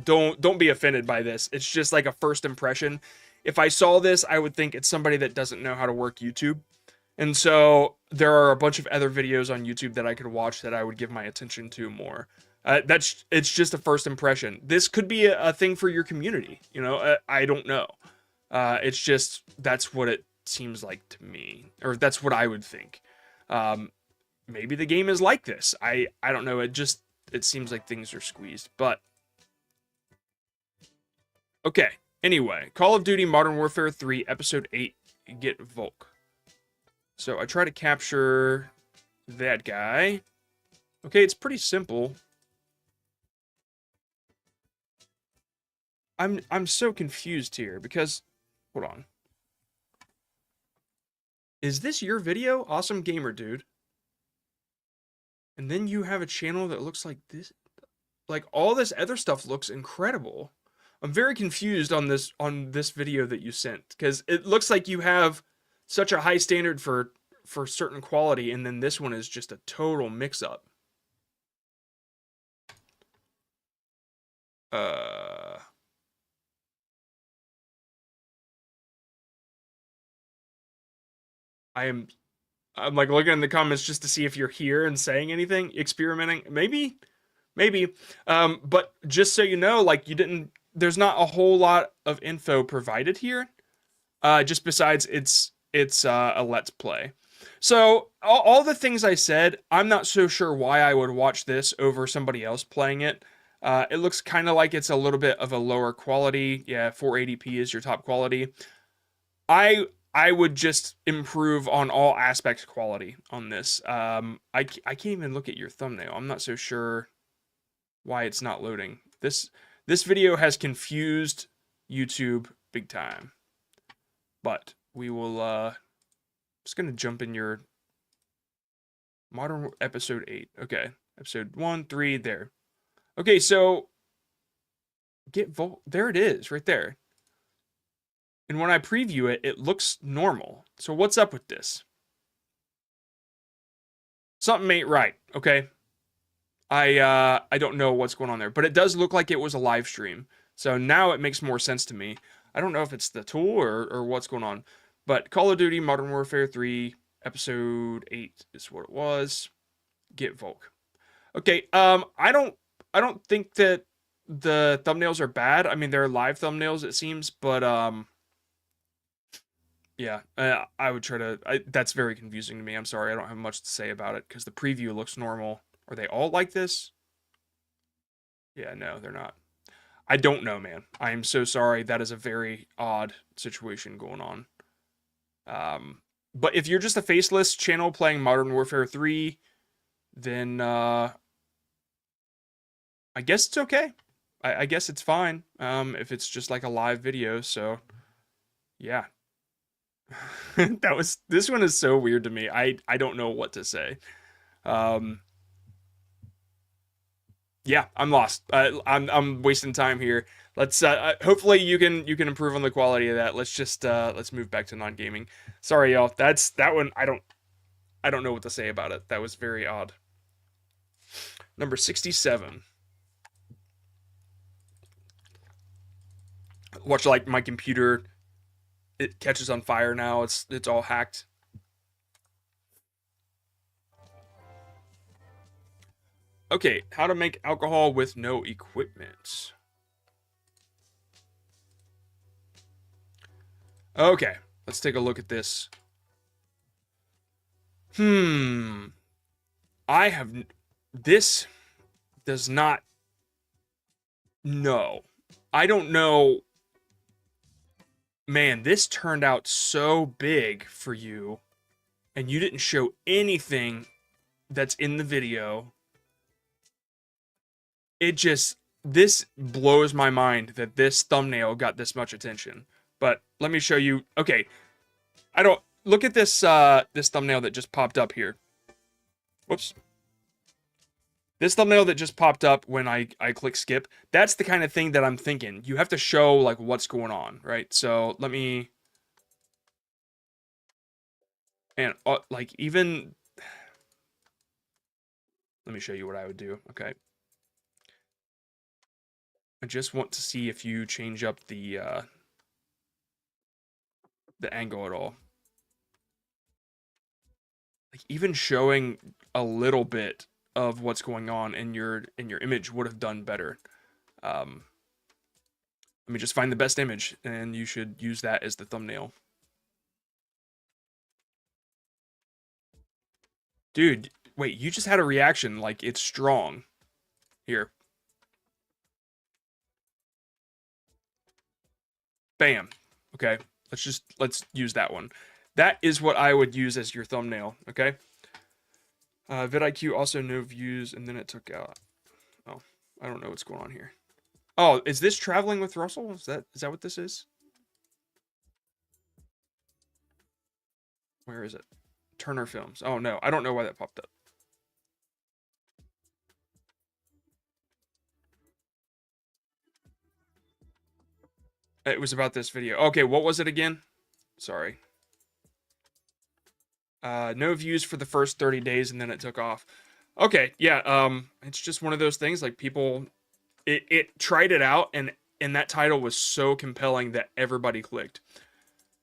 don't be offended by this. It's just like a first impression. If I saw this, I would think it's somebody that doesn't know how to work YouTube. And so there are a bunch of other videos on YouTube that I could watch that I would give my attention to more. It's just a first impression. This could be a thing for your community, you know. I don't know. It's just that's what it seems like to me, or that's what I would think. Maybe the game is like this. I don't know. It seems like things are squeezed. But okay. Anyway, Call of Duty Modern Warfare 3 Episode 8. Get Volk. So I try to capture that guy. Okay, it's pretty simple. I'm so confused here because, hold on. Is this your video? Awesome gamer dude. And then you have a channel that looks like this. Like all this other stuff looks incredible. I'm very confused on this video that you sent because it looks like you have such a high standard for certain quality, and then this one is just a total mix-up. I'm like looking in the comments just to see if you're here and saying anything, experimenting, maybe. But just so you know, like there's not a whole lot of info provided here. Just besides it's a let's play. So all the things I said, I'm not so sure why I would watch this over somebody else playing it. It looks kind of like it's a little bit of a lower quality. Yeah, 480p is your top quality. I would just improve on all aspects quality on this. I can't even look at your thumbnail. I'm not so sure why it's not loading. This video has confused YouTube big time. But we will just gonna jump in your Modern Episode 8. Okay, Episode 1, 3, there. Okay, so get Volt. There it is, right there. And when I preview it, it looks normal. So what's up with this? Something ain't right, okay? I don't know what's going on there, but it does look like it was a live stream. So now it makes more sense to me. I don't know if it's the tool or what's going on. But Call of Duty Modern Warfare 3 episode 8 is what it was. Get Volk. Okay, I don't think that the thumbnails are bad. I mean, they're live thumbnails, it seems, but yeah, I would try to. That's very confusing to me. I'm sorry, I don't have much to say about it because the preview looks normal. Are they all like this? Yeah, no, they're not. I don't know, man. I am so sorry. That is a very odd situation going on. But if you're just a faceless channel playing Modern Warfare 3, then I guess it's okay. I guess it's fine. If it's just like a live video, so yeah. This one is so weird to me. I don't know what to say. Yeah, I'm lost. I'm wasting time here. Let's hopefully you can improve on the quality of that. Let's move back to non-gaming. Sorry y'all. That one I don't know what to say about it. That was very odd. Number 67. Watch, like, my computer, it catches on fire now. It's all hacked. Okay, how to make alcohol with no equipment. Okay, let's take a look at this. This does not, no. I don't know. Man, this turned out so big for you, and you didn't show anything that's in the video. This blows my mind that this thumbnail got this much attention. But let me show you. Okay, look at this this thumbnail that just popped up here. Whoops. This thumbnail that just popped up when I click skip, that's the kind of thing that I'm thinking. You have to show, like, what's going on, right? So let me, and like, even, let me show you what I would do. Okay. I just want to see if you change up the angle at all. Like, even showing a little bit of what's going on in your image would have done better. Let me just find the best image, and you should use that as the thumbnail. Dude, wait, you just had a reaction like it's strong. Here. Bam. Okay, let's use that one. That is what I would use as your thumbnail, okay? vidIQ also no views, and then it took out. Oh, I don't know what's going on here. Oh, is this Traveling with Russell? Is that what this is? Where is it? Turner Films. Oh no, I don't know why that popped up. It was about this video. Okay, what was it again? Sorry. No views for the first 30 days, and then it took off. Okay, yeah, it's just one of those things, like, people, it tried it out, and that title was so compelling that everybody clicked.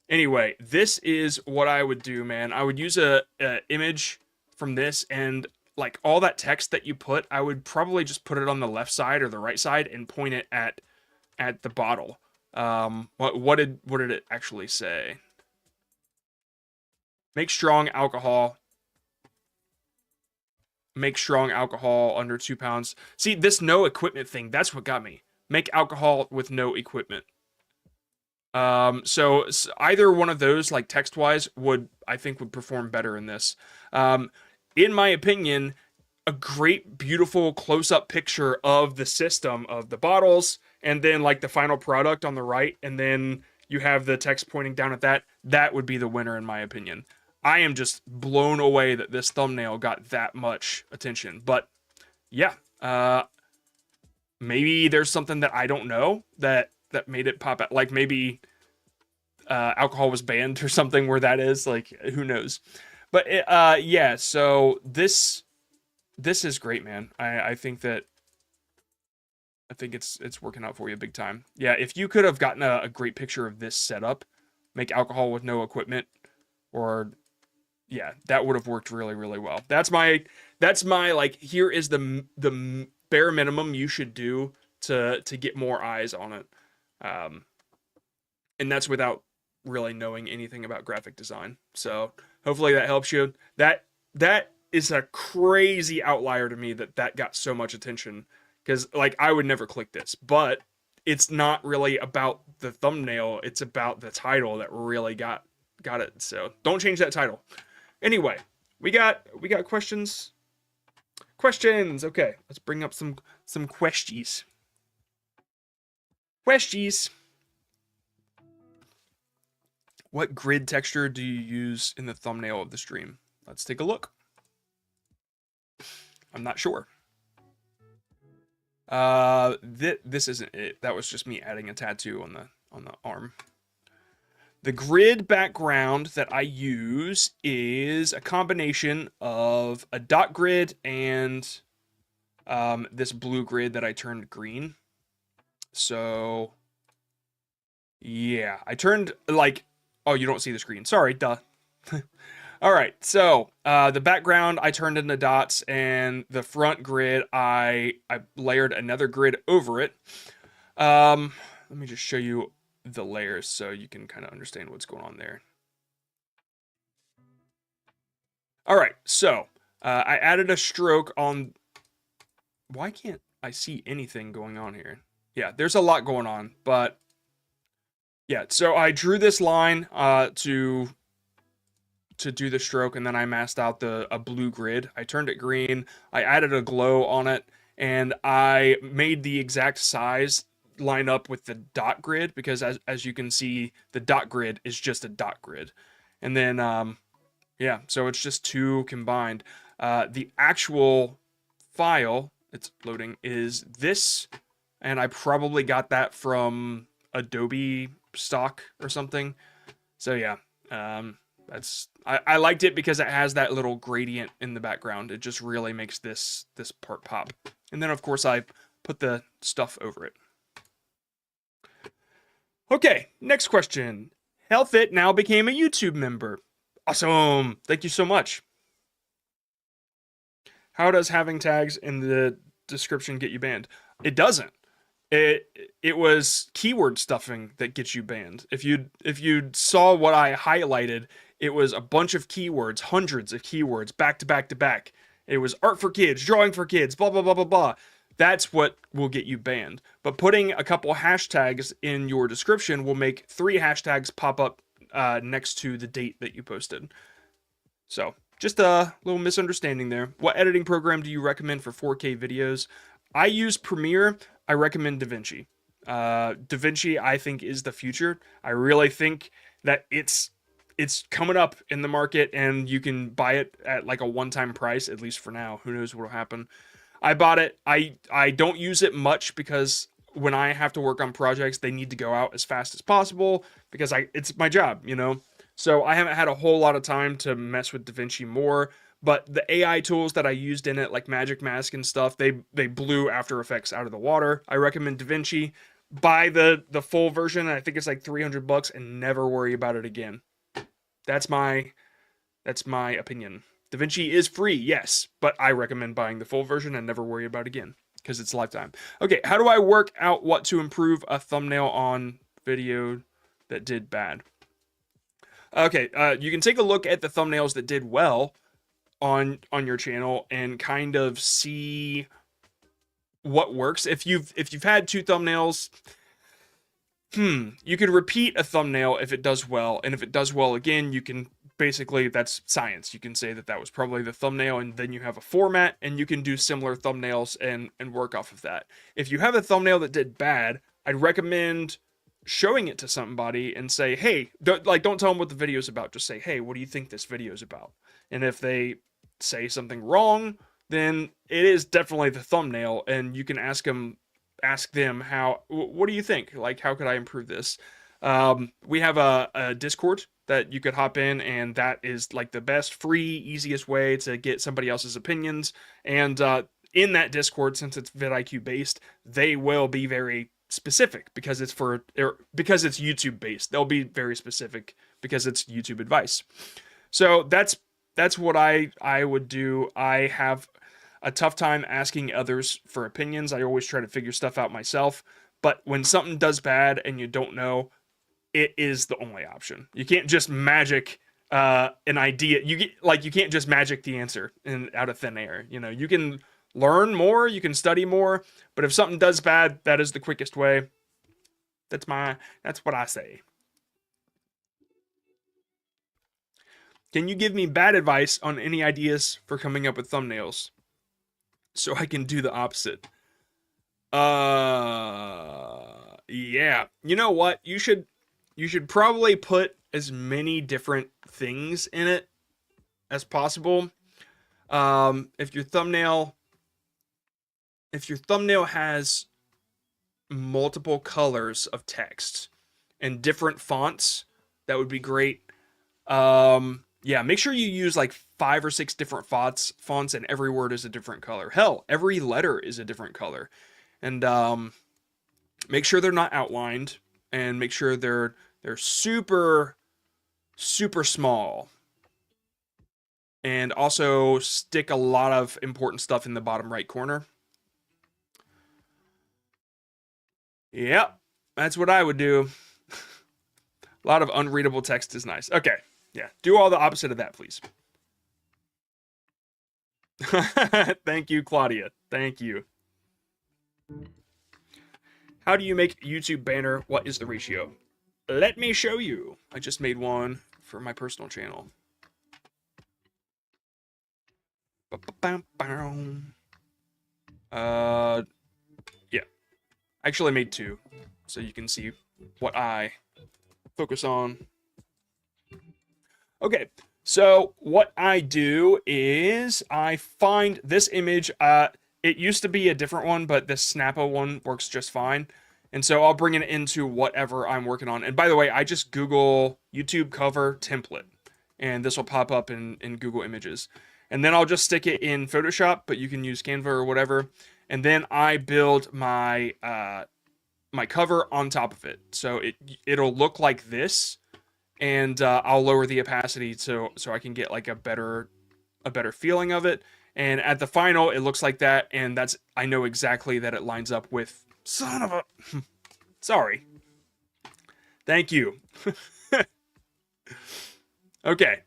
Anyway, this is what I would do, man. I would use a image from this, and, like, all that text that you put, I would probably just put it on the left side or the right side and point it at the bottle. What did it actually say? Make strong alcohol. Make strong alcohol under 2 pounds. See, this no equipment thing, that's what got me. Make alcohol with no equipment. So either one of those, like, text-wise, I think would perform better in this. In my opinion, a great, beautiful close-up picture of the system, of the bottles, and then, like, the final product on the right, and then you have the text pointing down at that. That would be the winner, in my opinion. I am just blown away that this thumbnail got that much attention. But yeah, maybe there's something that I don't know that made it pop out. Like, maybe alcohol was banned or something where that is. Like, who knows? But yeah, so this is great, man. I think it's working out for you big time. Yeah, if you could have gotten a great picture of this setup, make alcohol with no equipment, or yeah, that would have worked really, really well. That's my like, here is the bare minimum you should do to get more eyes on it. And that's without really knowing anything about graphic design. So hopefully that helps you. That is a crazy outlier to me that got so much attention, because like I would never click this, but it's not really about the thumbnail, it's about the title that really got it. So don't change that title. Anyway, we got questions. Okay, let's bring up some questies. What grid texture do you use in the thumbnail of the stream? Let's take a look. I'm not sure. This isn't it. That was just me adding a tattoo on the arm. The grid background that I use is a combination of a dot grid and this blue grid that I turned green. So yeah, I turned like, oh, you don't see the screen. Sorry, duh. All right, so the background I turned into dots, and the front grid I layered another grid over it. Let me just show you the layers so you can kind of understand what's going on there. All right, so I added a stroke on. Why can't I see anything going on here? Yeah, there's a lot going on, but yeah, so I drew this line to do the stroke, and then I masked out a blue grid. I turned it green. I added a glow on it, and I made the exact size line up with the dot grid, because as you can see, the dot grid is just a dot grid. And then yeah, so it's just two combined. The actual file, it's loading, is this, and I probably got that from Adobe stock or something. So yeah, I liked it because it has that little gradient in the background. It just really makes this part pop. And then of course I put the stuff over it. Okay, next question. Healthit now became a YouTube member. Awesome. Thank you so much. How does having tags in the description get you banned? It doesn't. It was keyword stuffing that gets you banned. If you saw what I highlighted, it was a bunch of keywords, hundreds of keywords, back to back to back. It was art for kids, drawing for kids, blah, blah, blah, blah, blah. That's what will get you banned. But putting a couple hashtags in your description will make 3 hashtags pop up next to the date that you posted. So just a little misunderstanding there. What editing program do you recommend for 4K videos? I use Premiere. I recommend DaVinci. DaVinci, I think, is the future. I really think that it's coming up in the market, and you can buy it at like a one-time price, at least for now. Who knows what will happen. I bought it. I don't use it much because when I have to work on projects, they need to go out as fast as possible because it's my job, you know? So I haven't had a whole lot of time to mess with DaVinci more, but the AI tools that I used in it, like Magic Mask and stuff, they blew After Effects out of the water. I recommend DaVinci. Buy the full version. I think it's like $300 and never worry about it again. That's my opinion. DaVinci is free, yes, but I recommend buying the full version and never worry about it again because it's lifetime. Okay, how do I work out what to improve a thumbnail on video that did bad? Okay, you can take a look at the thumbnails that did well on your channel and kind of see what works. If you've had 2 thumbnails, you could repeat a thumbnail if it does well, and if it does well again, you can basically, that's science. You can say that was probably the thumbnail, and then you have a format, and you can do similar thumbnails and work off of that. If you have a thumbnail that did bad, I'd recommend showing it to somebody and say, hey, don't tell them what the video's about. Just say, hey, what do you think this video's about? And if they say something wrong, then it is definitely the thumbnail, and you can ask them how, what do you think? Like, how could I improve this? We have a Discord that you could hop in, and that is like the best, free, easiest way to get somebody else's opinions. And in that Discord, since it's vidIQ based, they will be very specific because it's because it's YouTube based. They'll be very specific because it's YouTube advice. So that's what I would do. I have a tough time asking others for opinions. I always try to figure stuff out myself. But when something does bad and you don't know, it is the only option. You can't just magic an idea. You can't just magic the answer out of thin air. You know, you can learn more, you can study more, but if something does bad, that is the quickest way. That's what I say. Can you give me bad advice on any ideas for coming up with thumbnails so I can do the opposite? Yeah. You know what? You should probably put as many different things in it as possible. If your thumbnail has multiple colors of text and different fonts, that would be great. Yeah, make sure you use like 5 or 6 different fonts, and every word is a different color. Hell, every letter is a different color. And make sure they're not outlined, and make sure they're super small. And also stick a lot of important stuff in the bottom right corner. Yep, that's what I would do. A lot of unreadable text is nice. Okay, yeah, do all the opposite of that, please. Thank you, Claudia. Thank you. How do you make YouTube banner? What is the ratio? Let me show you. I just made one for my personal channel. Yeah. Actually, I made 2, so you can see what I focus on. Okay, so what I do is I find this image. It used to be a different one, but this Snappa one works just fine. And so I'll bring it into whatever I'm working on. And by the way, I just Google YouTube cover template, and this will pop up in Google Images. And then I'll just stick it in Photoshop, but you can use Canva or whatever. And then I build my my cover on top of it. So it'll look like this, and I'll lower the opacity so I can get like a better feeling of it. And at the final, it looks like that, and I know exactly that it lines up with. Son of a. Sorry. Thank you. Okay.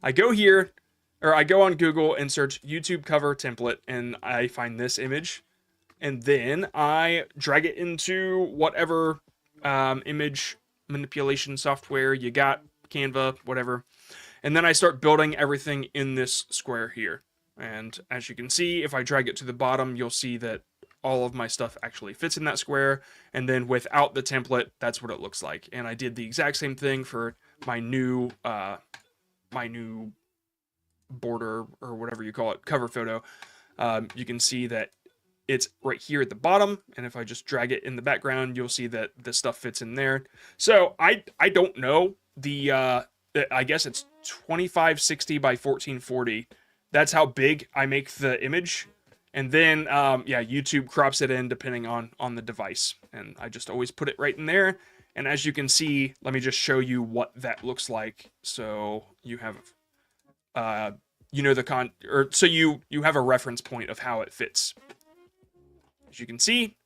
I go here, or I go on Google and search YouTube cover template, and I find this image. And then I drag it into whatever image manipulation software you got, Canva, whatever. And then I start building everything in this square here. And as you can see, if I drag it to the bottom, you'll see that all of my stuff actually fits in that square. And then without the template, that's what it looks like. And I did the exact same thing for my new border, or whatever you call it, cover photo. You can see that it's right here at the bottom, and if I just drag it in the background, you'll see that the stuff fits in there. So I don't know I guess it's 2560 by 1440. That's how big I make the image. And then, yeah, YouTube crops it in depending on the device. And I just always put it right in there. And as you can see, let me just show you what that looks like. So you have, you know, so you have a reference point of how it fits. As you can see,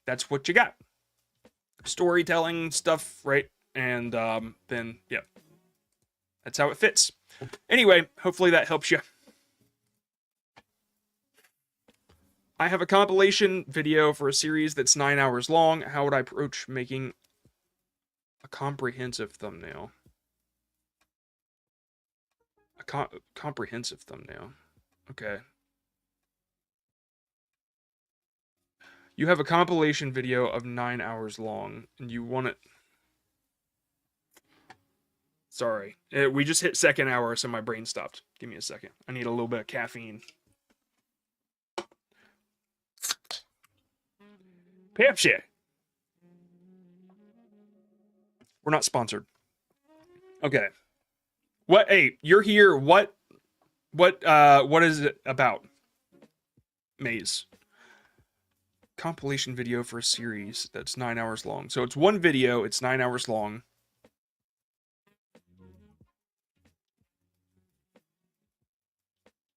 that's what you got. Storytelling stuff, right? And then, yeah, that's how it fits. Anyway, hopefully that helps you. I have a compilation video for a series that's 9 hours long. How would I approach making a comprehensive thumbnail? A comprehensive thumbnail. Okay. You have a compilation video of 9 hours long, and you want it... Sorry. We just hit second hour, so my brain stopped. Give me a second. I need a little bit of caffeine. Pepsi. We're not sponsored. Okay. What? Hey, you're here. What is it about? Maze. Compilation video for a series that's 9 hours long. So it's one video. It's 9 hours long.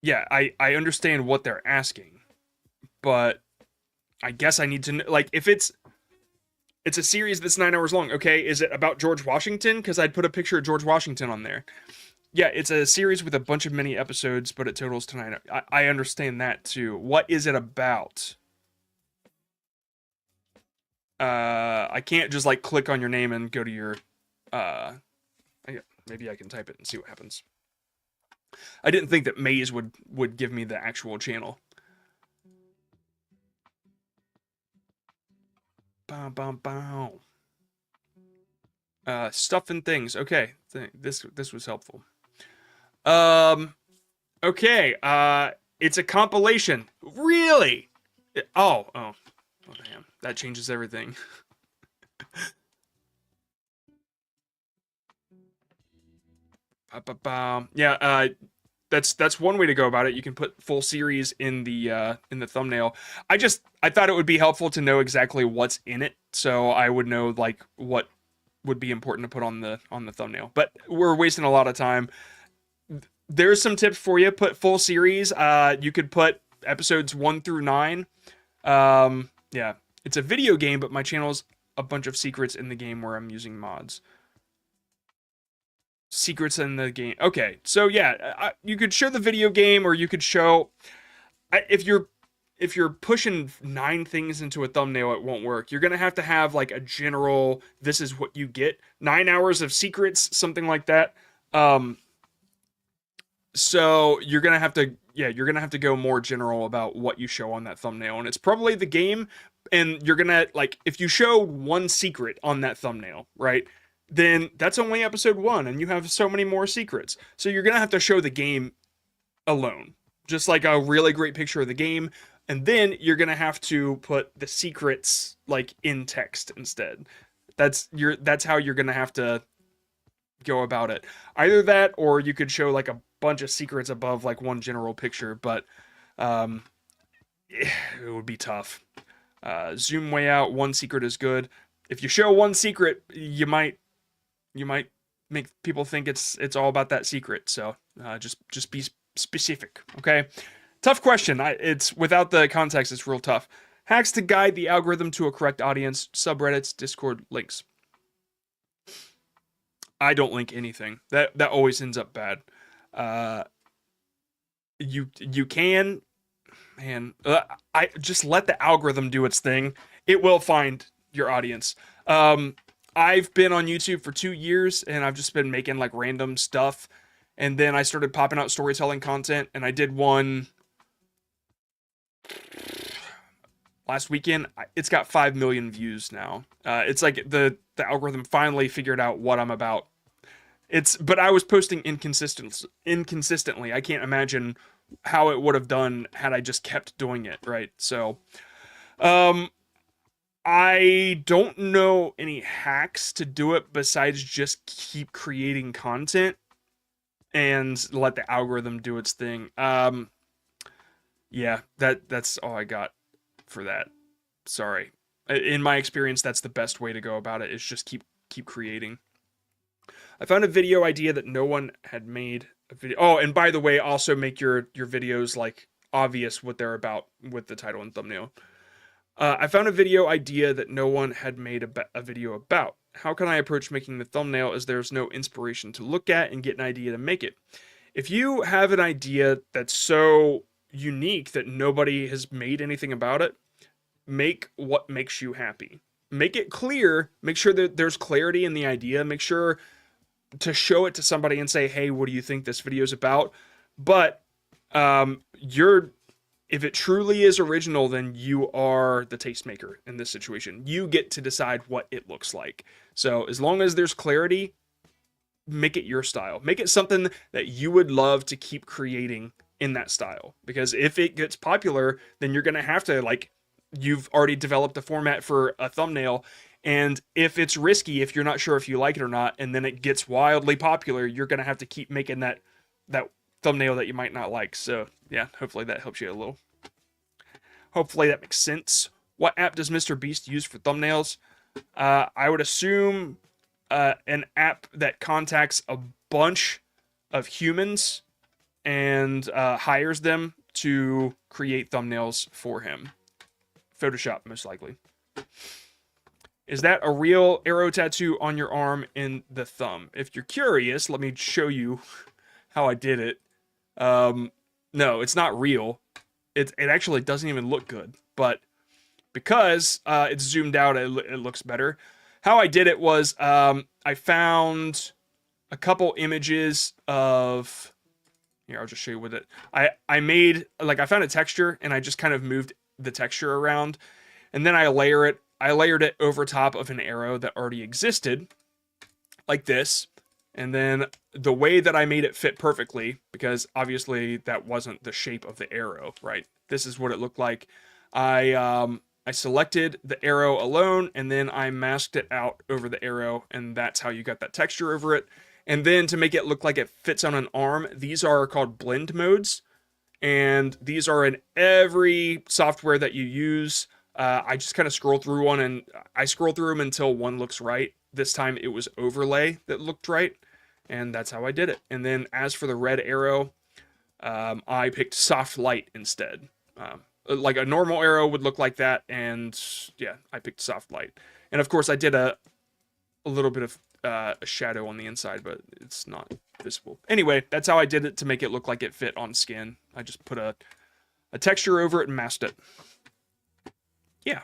Yeah, I understand what they're asking, but I guess I need to know, like, if it's a series that's 9 hours long. Okay, is it about George Washington? Because I'd put a picture of George Washington on there. Yeah, it's a series with a bunch of mini episodes, but it totals to 9. I understand that too. What is it about? I can't just like click on your name and go to your maybe I can type it and see what happens. I didn't think that Maze would give me the actual channel. Bow, bow, bow. Stuff and things. Okay, this was helpful. Okay. It's a compilation. Really? Oh, damn. That changes everything. Yeah. That's one way to go about it. You can put full series in the thumbnail. I thought it would be helpful to know exactly what's in it, so I would know like what would be important to put on the thumbnail. But we're wasting a lot of time. There's some tips for you. Put full series. You could put episodes 1 through 9. Yeah, it's a video game, but my channel's a bunch of secrets in the game where I'm using mods. Secrets in the game. Okay, so yeah, you could show the video game, or you could show if you're pushing 9 things into a thumbnail, it won't work. You're gonna have to have like a general, this is what you get, 9 hours of secrets, something like that. So you're gonna have to go more general about what you show on that thumbnail, and it's probably the game. And you're gonna, like, if you show one secret on that thumbnail, right, then that's only episode 1, and you have so many more secrets. So you're gonna have to show the game alone, just like a really great picture of the game, and then you're gonna have to put the secrets like in text instead. That's how you're gonna have to go about it. Either that, or you could show like a bunch of secrets above like one general picture, but it would be tough. Zoom way out, one secret is good. If you show one secret, you might make people think it's all about that secret. So just be specific, okay? Tough question. It's without the context, it's real tough. Hacks to guide the algorithm to a correct audience. Subreddits, Discord links. I don't link anything. That always ends up bad. You can, man. I just let the algorithm do its thing. It will find your audience. I've been on YouTube for 2 years, and I've just been making like random stuff. And then I started popping out storytelling content, and I did one last weekend. It's got 5 million views now. It's like the algorithm finally figured out what I'm about. But I was posting inconsistently. I can't imagine how it would have done had I just kept doing it, right? So, I don't know any hacks to do it besides just keep creating content and let the algorithm do its thing. Yeah, that's all I got for that. Sorry. In my experience, that's the best way to go about it, is just keep creating. I found a video idea that no one had made a video. Oh, and by the way, also make your videos like obvious what they're about with the title and thumbnail. I found a video idea that no one had made a video about. How can I approach making the thumbnail as there's no inspiration to look at and get an idea to make it? If you have an idea that's so unique that nobody has made anything about it, make what makes you happy. Make it clear. Make sure that there's clarity in the idea. Make sure to show it to somebody and say, hey, what do you think this video is about? But if it truly is original, then you are the tastemaker in this situation. You get to decide what it looks like. So as long as there's clarity, make it your style. Make it something that you would love to keep creating in that style. Because if it gets popular, then you're going to have to, like, you've already developed a format for a thumbnail, And if it's risky, if you're not sure if you like it or not, and then it gets wildly popular, you're going to have to keep making that thumbnail that you might not like. So yeah, hopefully that helps you a little. Hopefully that makes sense. What app does Mr. Beast use for thumbnails? I would assume an app that contacts a bunch of humans and hires them to create thumbnails for him. Photoshop, most likely. Is that a real arrow tattoo on your arm in the thumb? If you're curious, let me show you how I did it. No, it's not real. It actually doesn't even look good, but because it's zoomed out, it looks better. How I did it was I found a couple images of... Here, I'll just show you with it. I made, like, I found a texture, and I just kind of moved the texture around, and then I layered it over top of an arrow that already existed, like this. And then the way that I made it fit perfectly, because obviously that wasn't the shape of the arrow, right? This is what it looked like. I selected the arrow alone, and then I masked it out over the arrow, and that's how you got that texture over it. And then to make it look like it fits on an arm, these are called blend modes. And these are in every software that you use. I just kind of scroll through one, and I scroll through them until one looks right. This time it was overlay that looked right, and that's how I did it. And then as for the red arrow, I picked soft light instead. Like a normal arrow would look like that, and yeah, I picked soft light. And of course I did a little bit of a shadow on the inside, but it's not visible. Anyway, that's how I did it to make it look like it fit on skin. I just put a texture over it and masked it. Yeah.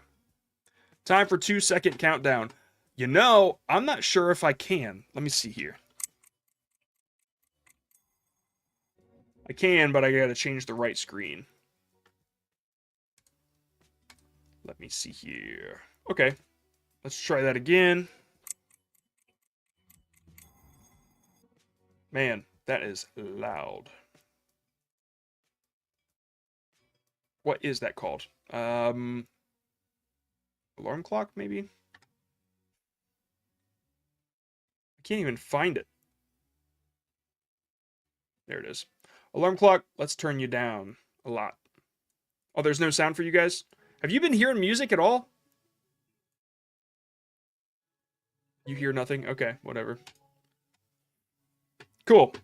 Time for 2-second countdown. You know, I'm not sure if I can. Let me see here. I can, but I gotta change the right screen. Let me see here. Okay. Let's try that again. Man, that is loud. What is that called? Alarm clock, maybe? I can't even find it. There it is. Alarm clock, let's turn you down a lot. Oh, there's no sound for you guys? Have you been hearing music at all? You hear nothing? Okay, whatever. Cool.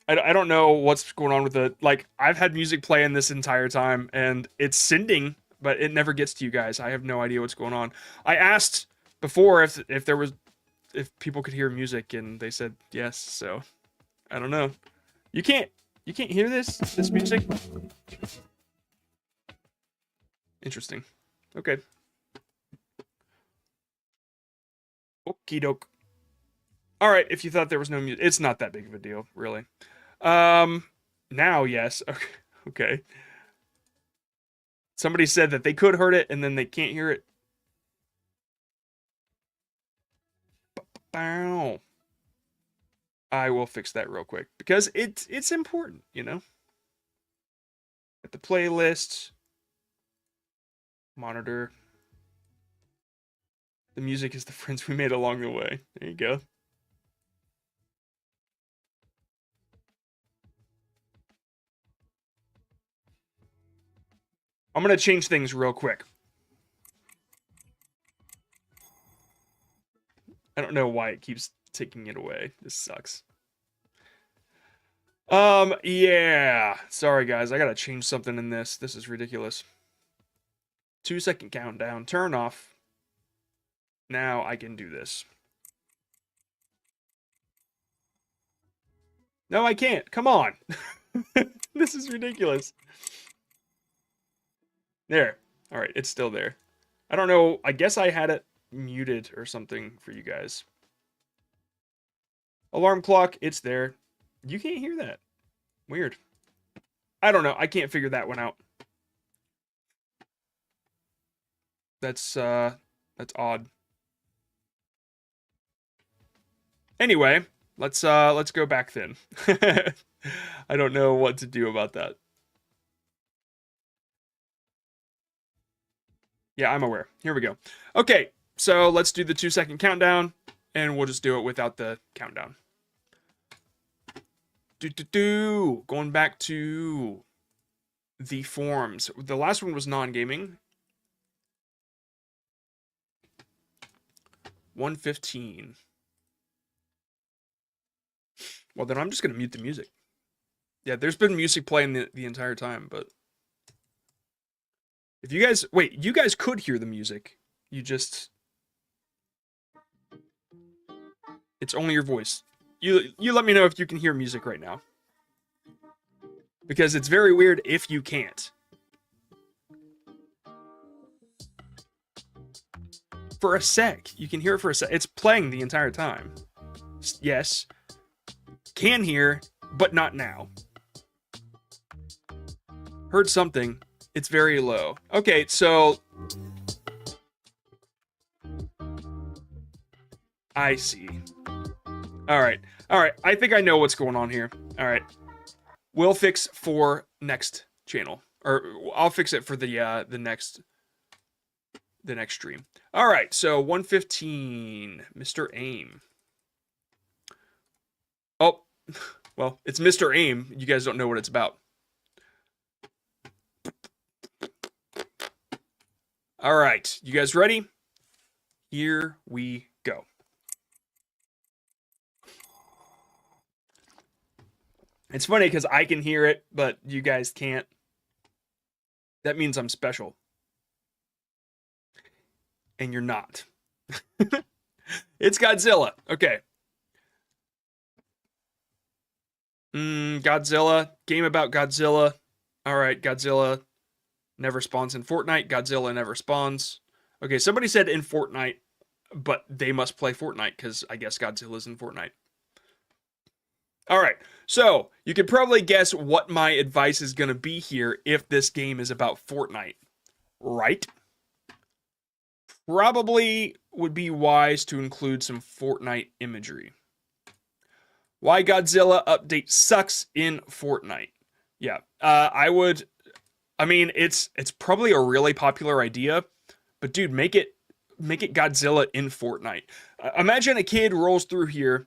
I don't know what's going on with it. Like, I've had music playing this entire time, and it's sending, but it never gets to you guys. I have no idea what's going on. I asked before if people could hear music, and they said yes. So I don't know. You can't hear this music? Interesting. Okay. Okie doke. All right, if you thought there was no music, it's not that big of a deal, really. Now, yes. Okay. Somebody said that they could heard it, and then they can't hear it. Bow. I will fix that real quick, because it's important, you know? At the playlist. Monitor. The music is the friends we made along the way. There you go. I'm going to change things real quick. I don't know why it keeps taking it away. This sucks. Yeah. Sorry, guys. I got to change something in this. This is ridiculous. 2-second countdown. Turn off. Now I can do this. No, I can't. Come on. This is ridiculous. There. All right, it's still there. I don't know. I guess I had it muted or something for you guys. Alarm clock, it's there. You can't hear that. Weird. I don't know. I can't figure that one out. That's odd. Anyway, let's go back then. I don't know what to do about that. Yeah, I'm aware. Here we go. Okay, so let's do the 2-second countdown, and we'll just do it without the countdown. Going back to the forums. The last one was non-gaming. 1:15. Well, then I'm just gonna mute the music. Yeah, there's been music playing the entire time, but if you guys you guys could hear the music. You just, it's only your voice. You let me know if you can hear music right now. Because it's very weird if you can't. For a sec. You can hear it for a sec. It's playing the entire time. Yes. Can hear, but not now. Heard something. It's very low. Okay, so I see. All right. I think I know what's going on here. All right. We'll fix for next channel, or I'll fix it for the next stream. All right. So 1:15, Mr. Aim. Oh, well, it's Mr. Aim. You guys don't know what it's about. All right. You guys ready? Here we go. It's funny because I can hear it, but you guys can't. That means I'm special. And you're not. It's Godzilla. Okay. Godzilla. Game about Godzilla. All right, Godzilla never spawns in Fortnite. Godzilla never spawns. Okay, somebody said in Fortnite, but they must play Fortnite because I guess Godzilla's in Fortnite. All right, so you could probably guess what my advice is going to be here if this game is about Fortnite, right? Probably would be wise to include some Fortnite imagery. Why Godzilla update sucks in Fortnite. Yeah, I mean, it's probably a really popular idea, but dude, make it Godzilla in Fortnite. Imagine a kid rolls through here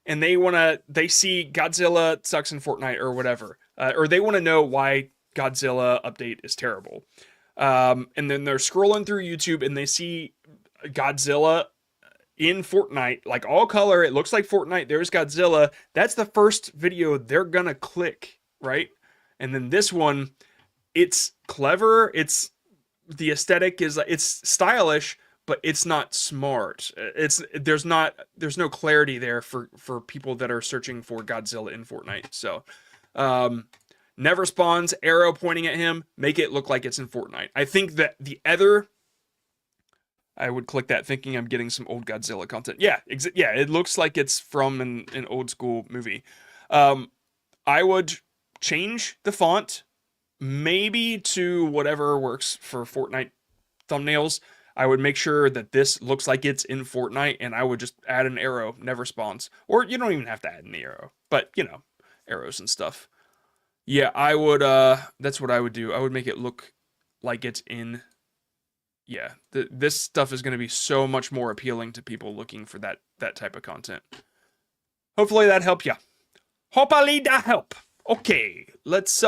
and they see Godzilla sucks in Fortnite or whatever, or they want to know why Godzilla update is terrible. And then they're scrolling through YouTube and they see Godzilla in Fortnite, like all color. It looks like Fortnite. There's Godzilla. That's the first video they're gonna click, right? And then this one, it's clever. The aesthetic is, it's stylish, but it's not smart. There's no clarity there for people that are searching for Godzilla in Fortnite. So, never spawns, arrow pointing at him, make it look like it's in Fortnite. I think that I would click that thinking I'm getting some old Godzilla content. Yeah, it looks like it's from an old school movie. I would change the font, maybe to whatever works for Fortnite thumbnails. I would make sure that this looks like it's in Fortnite, and I would just add an arrow, never spawns. Or you don't even have to add an arrow, but you know, arrows and stuff. Yeah, I would, that's what I would do. I would make it look like it's in, yeah, this stuff is going to be so much more appealing to people looking for that type of content. Hopefully that helped ya. Hopefully that help. Okay, let's,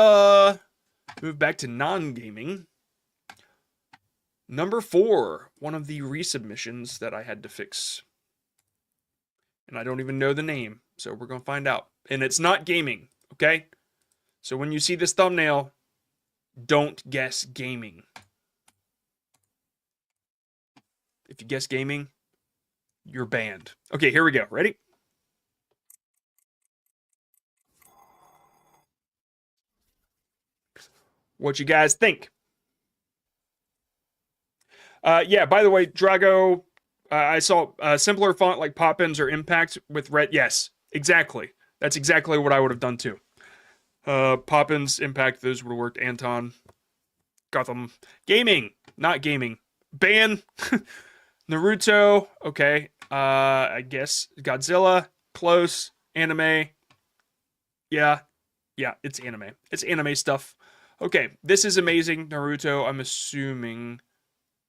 move back to non-gaming. Number 4, one of the resubmissions that I had to fix. And I don't even know the name, so we're going to find out. And it's not gaming, okay? So when you see this thumbnail, don't guess gaming. If you guess gaming, you're banned. Okay, here we go. Ready? What you guys think? Yeah, by the way, Drago, I saw a simpler font like Poppins or Impact with red. Yes, exactly. That's exactly what I would have done too. Poppins, Impact, those would have worked. Anton, Gotham. Gaming, not gaming. Ban. Naruto, okay. I guess Godzilla, close. Anime. Yeah, it's anime. It's anime stuff. Okay, this is amazing. Naruto, I'm assuming.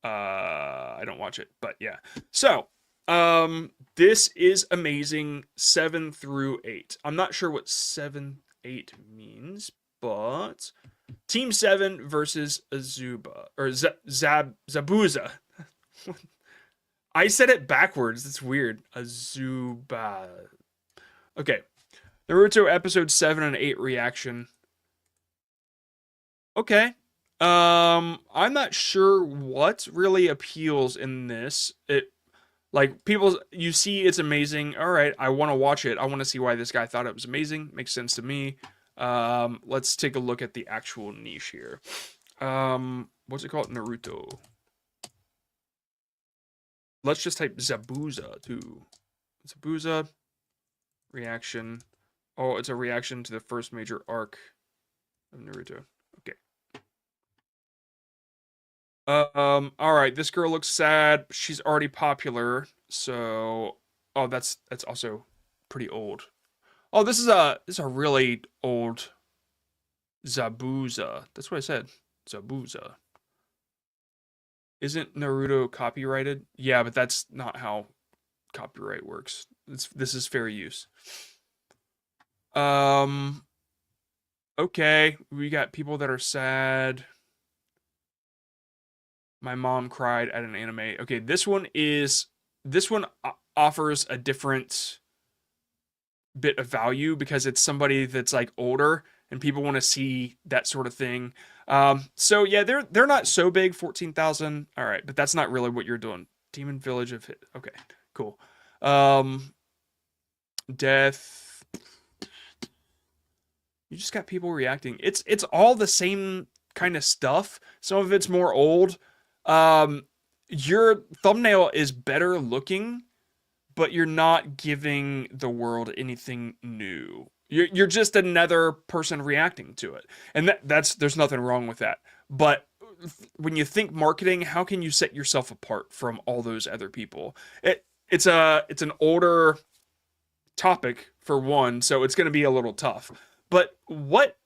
I don't watch it, but yeah. So, this is amazing 7 through 8. I'm not sure what 7, 8 means, but Team 7 versus Azuba or Zabuza. I said it backwards. It's weird. Azuba. Okay. Naruto episode 7 and 8 reaction. Okay. I'm not sure what really appeals in this. It like people you see it's amazing. All right, I want to watch it. I want to see why this guy thought it was amazing. Makes sense to me. Let's take a look at the actual niche here. What's it called? Naruto. Let's just type Zabuza too. Zabuza reaction. Oh, it's a reaction to the first major arc of Naruto. Okay. All right. This girl looks sad. She's already popular. So, oh, that's also pretty old. Oh, this is a really old Zabuza. That's what I said. Zabuza. Isn't Naruto copyrighted? Yeah, but that's not how copyright works. This is fair use. Okay, we got people that are sad. My mom cried at an anime. Okay, this one offers a different bit of value because it's somebody that's like older and people want to see that sort of thing. So yeah, they're not so big, 14,000. All right, but that's not really what you're doing. Demon Village of Hit. Okay, cool. Death. You just got people reacting. It's all the same kind of stuff. Some of it's more old. Your thumbnail is better looking, but you're not giving the world anything new. You're just another person reacting to it. And there's nothing wrong with that. But when you think marketing, how can you set yourself apart from all those other people? It's an older topic for one, so it's going to be a little tough. But what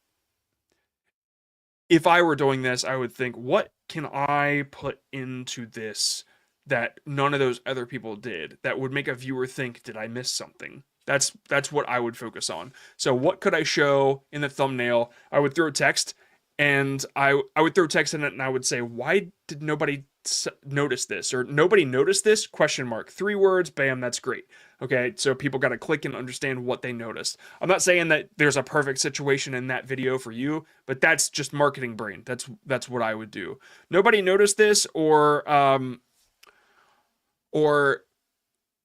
if I were doing this, I would think, what can I put into this that none of those other people did that would make a viewer think, did I miss something? That's what I would focus on. So what could I show in the thumbnail? I would throw text, and I would throw text in it, and I would say, why did nobody notice this? Or nobody noticed this? Question mark. 3 words, bam, that's great. Okay, so people got to click and understand what they noticed. I'm not saying that there's a perfect situation in that video for you, but that's just marketing brain. That's what I would do. Nobody noticed this, or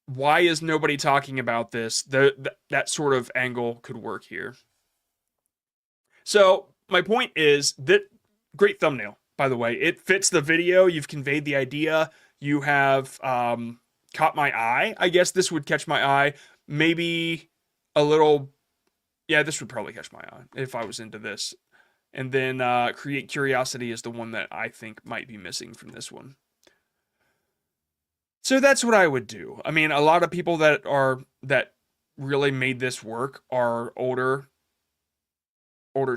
why is nobody talking about this? That sort of angle could work here. So my point is that great thumbnail, by the way. It fits the video. You've conveyed the idea. You have caught my eye. I guess this would catch my eye. Maybe a little. Yeah, this would probably catch my eye if I was into this. And then create curiosity is the one that I think might be missing from this one. So that's what I would do. I mean, a lot of people that really made this work are older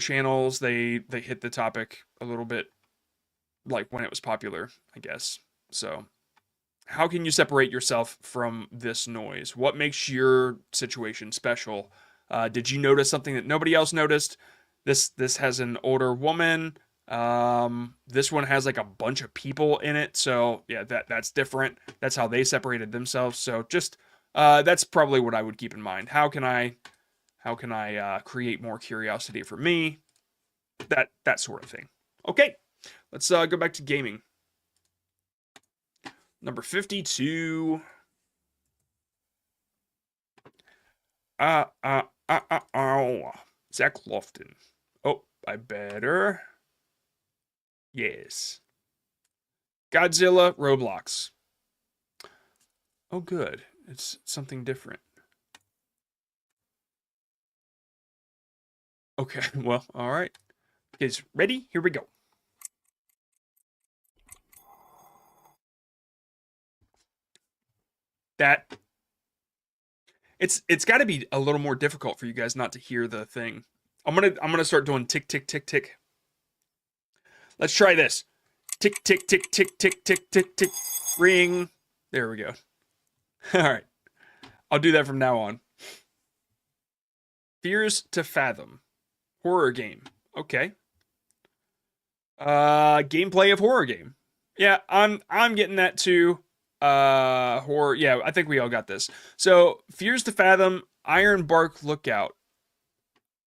channels. They hit the topic a little bit like when it was popular, I guess. So how can you separate yourself from this noise? What makes your situation special? Did you notice something that nobody else noticed? This has an older woman. This one has like a bunch of people in it, so yeah, that's different. That's how they separated themselves. So just that's probably what I would keep in mind. How can I create more curiosity for me? That sort of thing. Okay, let's go back to gaming. Number 52. Zach Lofton. Oh, I better. Yes. Godzilla Roblox. Oh, good. It's something different. Okay, well, all right. Is ready? Here we go. It's got to be a little more difficult for you guys not to hear the thing. I'm gonna start doing tick tick tick tick. Let's try this. Tick, tick, tick, tick, tick, tick, tick, tick. Ring. There we go. All right. I'll do that from now on. Fears to Fathom. Horror game. Okay. Gameplay of horror game. Yeah, I'm getting that too. Horror. Yeah, I think we all got this. So, Fears to Fathom, Iron Bark Lookout.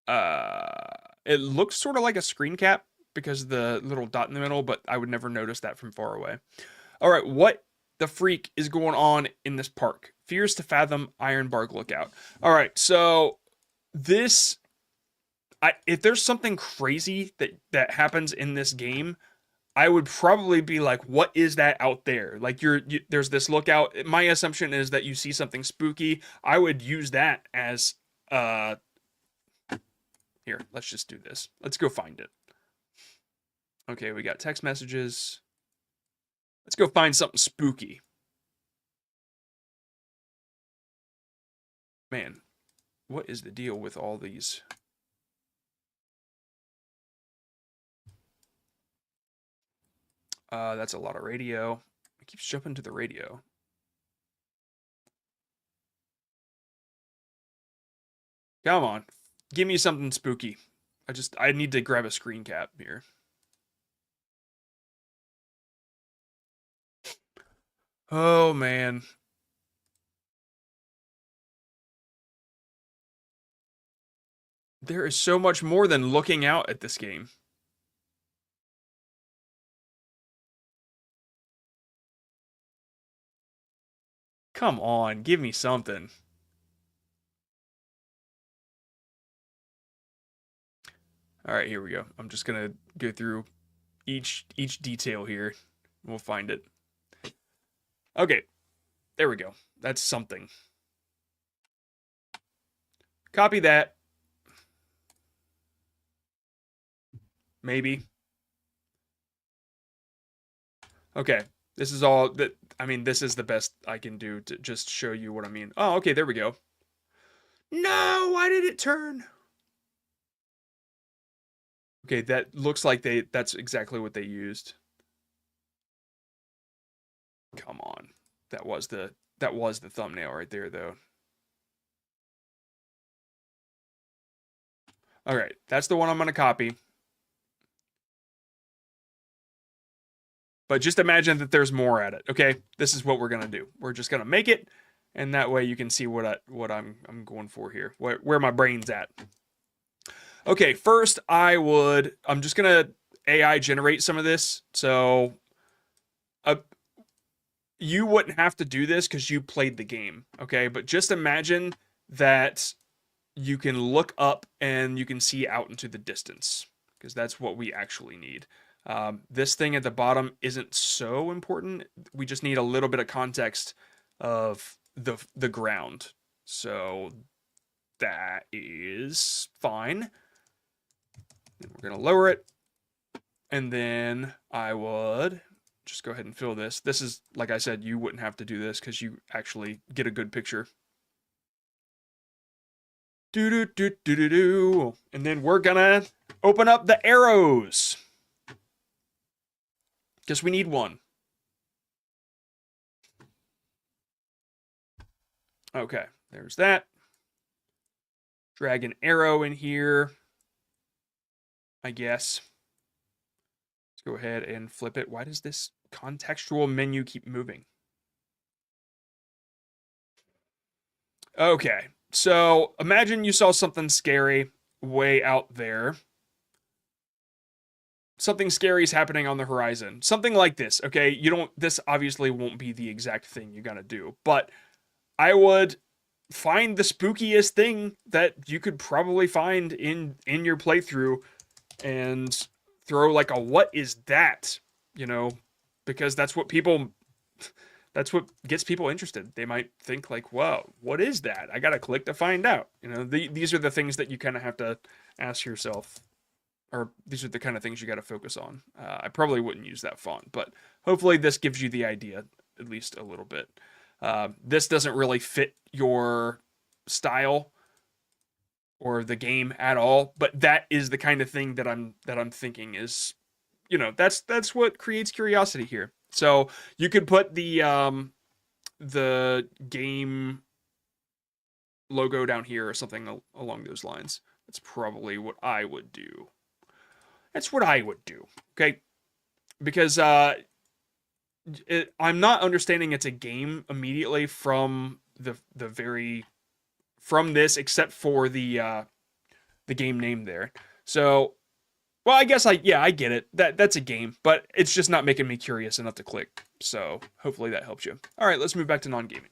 It looks sort of like a screen cap because of the little dot in the middle, but I would never notice that from far away. All right, what the freak is going on in this park? Fears to Fathom, Iron Bark Lookout. All right, so this, if there's something crazy that happens in this game, I would probably be like, what is that out there? Like there's this lookout. My assumption is that you see something spooky. I would use that as here, let's just do this. Let's go find it. Okay, we got text messages. Let's go find something spooky. Man, what is the deal with all these? That's a lot of radio. It keeps jumping to the radio. Come on. Give me something spooky. I need to grab a screen cap here. Oh, man. There is so much more than looking out at this game. Come on, give me something. All right, here we go. I'm just gonna go through each detail here. We'll find it. Okay, there we go. That's something. Copy that. Maybe. Okay, this is all that. I mean, this is the best I can do to just show you what I mean. Oh, okay, there we go. No, why did it turn? Okay, that looks like that's exactly what they used. Come on. That was the thumbnail right there though. All right, that's the one I'm going to copy. But just imagine that there's more at it, okay? This is what we're going to do. We're just going to make it, and that way you can see what I'm going for here, where my brain's at. Okay, first I'm just going to AI generate some of this. So you wouldn't have to do this because you played the game, okay? But just imagine that you can look up and you can see out into the distance, because that's what we actually need. This thing at the bottom isn't so important. We just need a little bit of context of the ground. So that is fine. And we're going to lower it. And then I would just go ahead and fill this. This is, like I said, you wouldn't have to do this because you actually get a good picture. Do-do-do-do-do-do. And then we're going to open up the arrows. Because we need one. Okay, there's that. Drag an arrow in here, I guess. Let's go ahead and flip it. Why does this contextual menu keep moving? Okay, so imagine you saw something scary way out there. Something scary is happening on the horizon. Something like this, okay? This obviously won't be the exact thing you gotta do, but I would find the spookiest thing that you could probably find in your playthrough and throw like a what is that, because that's what gets people interested. They might think like, whoa, what is that? I gotta click to find out. These are the things that you kind of have to ask yourself, or these are the kind of things you got to focus on. I probably wouldn't use that font, but hopefully this gives you the idea at least a little bit. This doesn't really fit your style or the game at all, but that is the kind of thing that I'm thinking is you know, that's what creates curiosity here. So you could put the game logo down here or something along those lines. That's probably what I would do. That's what I would do. Okay, because I'm not understanding it's a game immediately from from this, except for the game name there. So, well, I guess I get it. That's a game, but it's just not making me curious enough to click. So hopefully that helps you. All right, let's move back to non-gaming.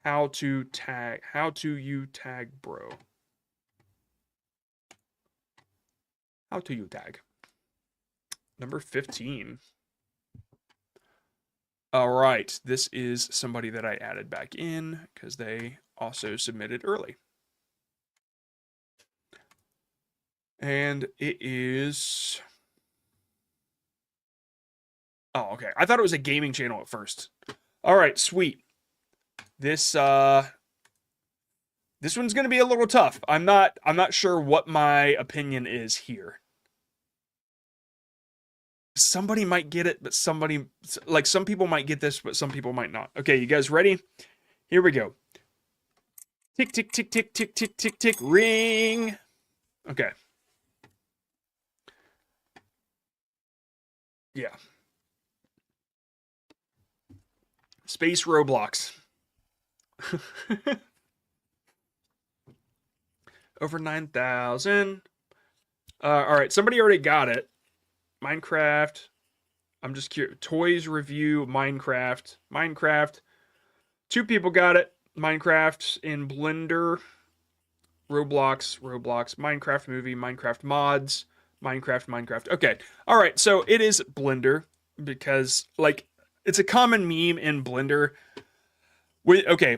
How to you tag bro? How to you tag? Number 15. All right, this is somebody that I added back in because they also submitted early. And it is... Oh, okay. I thought it was a gaming channel at first. All right, sweet. This one's going to be a little tough. I'm not sure what my opinion is here. Somebody might get it, but some people might get this, but some people might not. Okay, you guys ready? Here we go. Tick, tick, tick, tick, tick, tick, tick, tick, ring. Okay. Yeah. Space Roblox. Over 9,000. All right, somebody already got it. Minecraft. I'm just curious. Toys review Minecraft. Minecraft. 2 people got it. Minecraft in Blender. Roblox. Minecraft movie. Minecraft mods. Minecraft. Okay. All right. So it is Blender because like it's a common meme in Blender. Okay.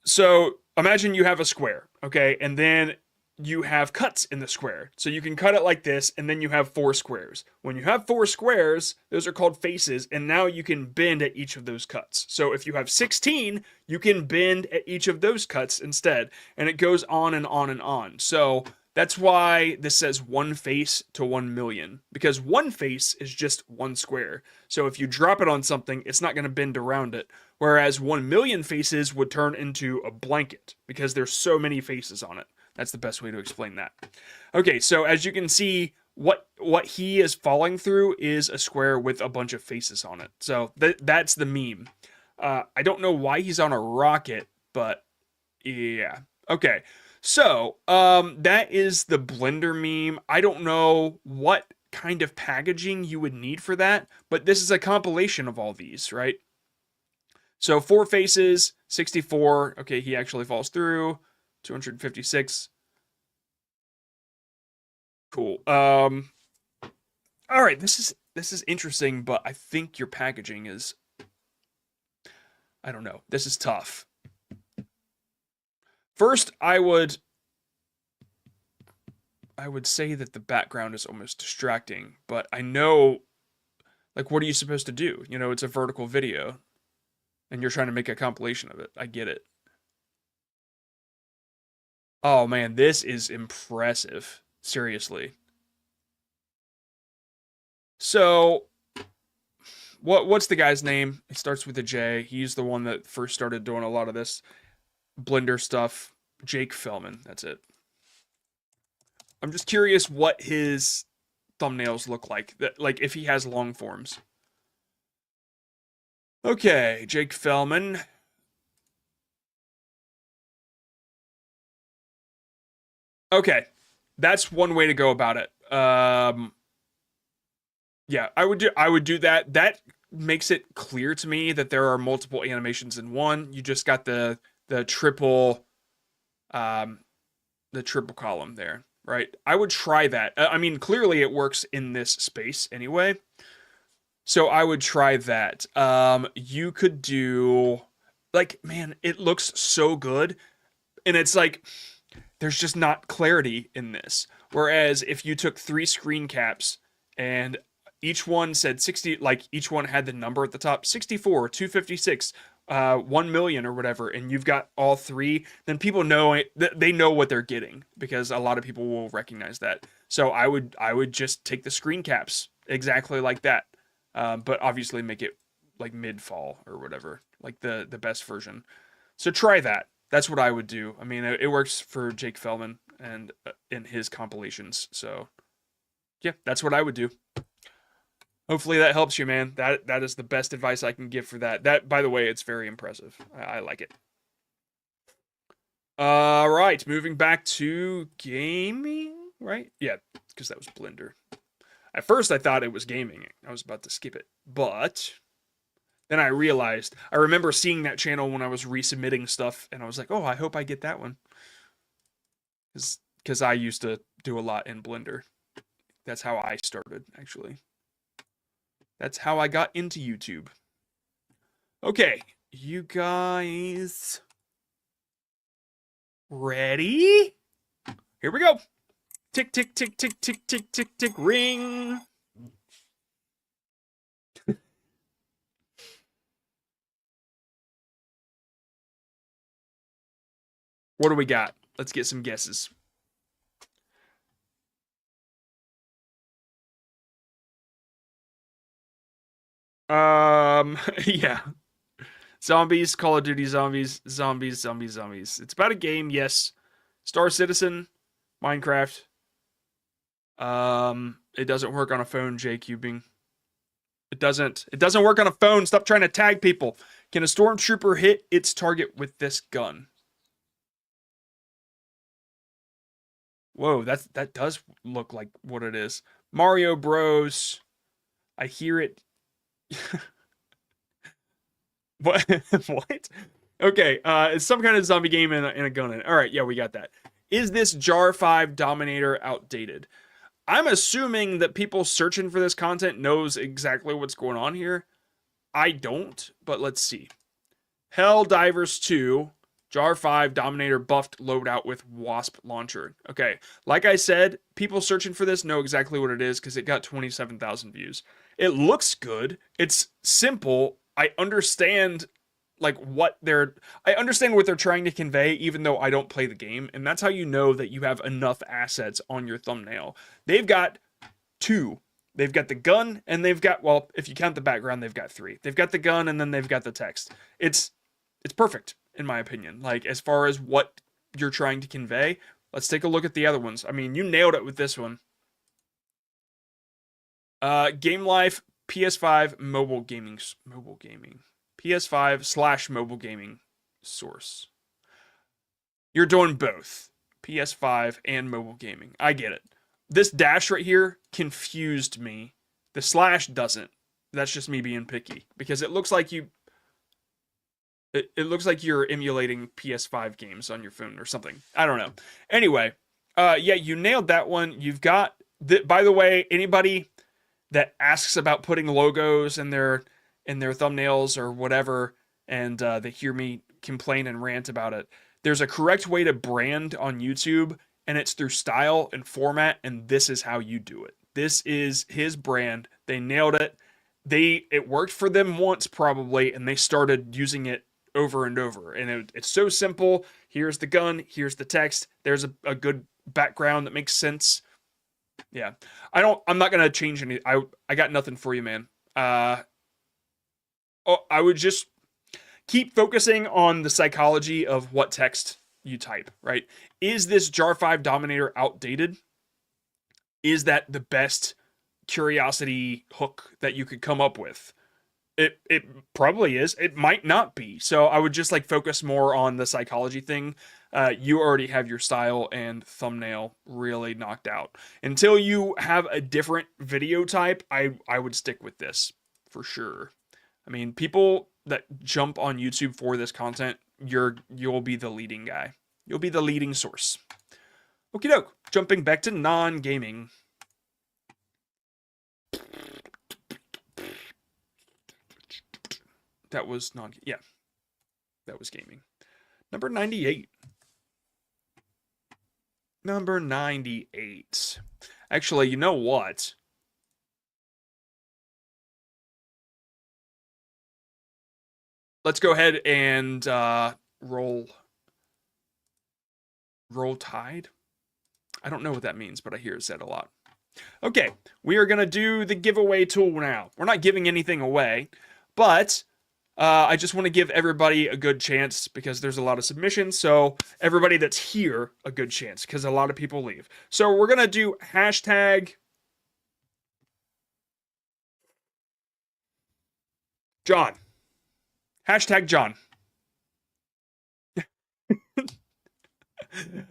So imagine you have a square. Okay. And then you have cuts in the square. So you can cut it like this, and then you have 4 squares. When you have 4 squares, those are called faces, and now you can bend at each of those cuts. So if you have 16, you can bend at each of those cuts instead, and it goes on and on and on. So that's why this says 1 face to 1 million, because 1 face is just 1 square. So if you drop it on something, it's not going to bend around it. Whereas 1 million faces would turn into a blanket, because there's so many faces on it. That's the best way to explain that. Okay, so as you can see, what he is falling through is a square with a bunch of faces on it. So that's the meme. I don't know why he's on a rocket, but yeah. Okay, so that is the Blender meme. I don't know what kind of packaging you would need for that, but this is a compilation of all these, right? So 4 faces, 64. Okay, he actually falls through. 256. Cool. All right, this is interesting, but I think your packaging is, I don't know. This is tough. First, I would say that the background is almost distracting, but I know, like, what are you supposed to do? You know, it's a vertical video, and you're trying to make a compilation of it. I get it. Oh man, this is impressive. Seriously. So, what's the guy's name? It starts with a J. He's the one that first started doing a lot of this Blender stuff. Jake Fellman, that's it. I'm just curious what his thumbnails look like. Like if he has long forms. Okay, Jake Fellman. Okay, that's one way to go about it. Yeah, I would do that. That makes it clear to me that there are multiple animations in one. You just got the triple column there, right? I would try that. I mean, clearly it works in this space anyway. So I would try that. You could do, like, man, it looks so good, and it's like there's just not clarity in this. Whereas if you took 3 screen caps and each one said 60, like each one had the number at the top, 64, 256, 1 million or whatever, and you've got all three, then people know it, they know what they're getting, because a lot of people will recognize that. So I would just take the screen caps exactly like that, but obviously make it like mid-fall or whatever, like the best version. So try that. That's what I would do. I mean, it works for Jake Feldman and in his compilations. So yeah, that's what I would do. Hopefully that helps you, man. That is the best advice I can give for that. That, by the way, it's very impressive. I like it. All right, moving back to gaming, right? Yeah, because that was Blender. At first, I thought it was gaming. I was about to skip it, but then I realized, I remember seeing that channel when I was resubmitting stuff, and I was like, oh, I hope I get that one. Because I used to do a lot in Blender. That's how I started, actually. That's how I got into YouTube. Okay, you guys ready? Here we go. Tick, tick, tick, tick, tick, tick, tick, tick, ring. What do we got? Let's get some guesses. Yeah. Zombies, Call of Duty zombies, zombies, zombies, zombies. It's about a game, yes. Star Citizen, Minecraft. It doesn't work on a phone, Jake Cubing. It doesn't work on a phone. Stop trying to tag people. Can a stormtrooper hit its target with this gun? Whoa, that does look like what it is. Mario Bros. I hear it. What? What? Okay, it's some kind of zombie game and a gun in it. All right, yeah, we got that. Is this Jar 5 Dominator outdated? I'm assuming that people searching for this content knows exactly what's going on here. I don't, but let's see. Helldivers 2, Jar 5 Dominator buffed loadout with Wasp launcher. Okay, like I said, people searching for this know exactly what it is because it got 27,000 views. It looks good. It's simple. I understand what they're trying to convey, even though I don't play the game, and that's how you know that you have enough assets on your thumbnail. They've got two. They've got the gun, and they've got, well, if you count the background, they've got three. They've got the gun, and then they've got the text. It's perfect, in my opinion. Like, as far as what you're trying to convey, let's take a look at the other ones. I mean, you nailed it with this one. Game Life, PS5, mobile gaming. PS5 / mobile gaming source. You're doing both PS5 and mobile gaming. I get it. This dash right here confused me. The slash doesn't. That's just me being picky because it looks like you. It looks like you're emulating PS5 games on your phone or something. I don't know. Anyway, yeah, you nailed that one. You've got. By the way, anybody that asks about putting logos in their thumbnails or whatever, and they hear me complain and rant about it, there's a correct way to brand on YouTube, and it's through style and format, and this is how you do it. This is his brand. They nailed it. It worked for them once probably, and they started using it over and over. And it's so simple. Here's the gun. Here's the text. There's a good background that makes sense. Yeah. I'm not gonna change any. I got nothing for you, man. I would just keep focusing on the psychology of what text you type, right? Is this Jar 5 Dominator outdated? Is that the best curiosity hook that you could come up with? It probably is. It might not be. So I would just focus more on the psychology thing. You already have your style and thumbnail really knocked out. Until you have a different video type, I would stick with this for sure. I mean, people that jump on YouTube for this content, you'll be the leading guy. You'll be the leading source. Okie doke. Jumping back to non-gaming. That was yeah. That was gaming. Number 98. Number 98. Actually, you know what? let's go ahead and roll tide. I don't know what that means, but I hear it said a lot. Okay, we are going to do the giveaway tool now. We're not giving anything away, but I just want to give everybody a good chance because there's a lot of submissions, so everybody that's here a good chance because a lot of people leave. So we're going to do hashtag John. Hashtag John.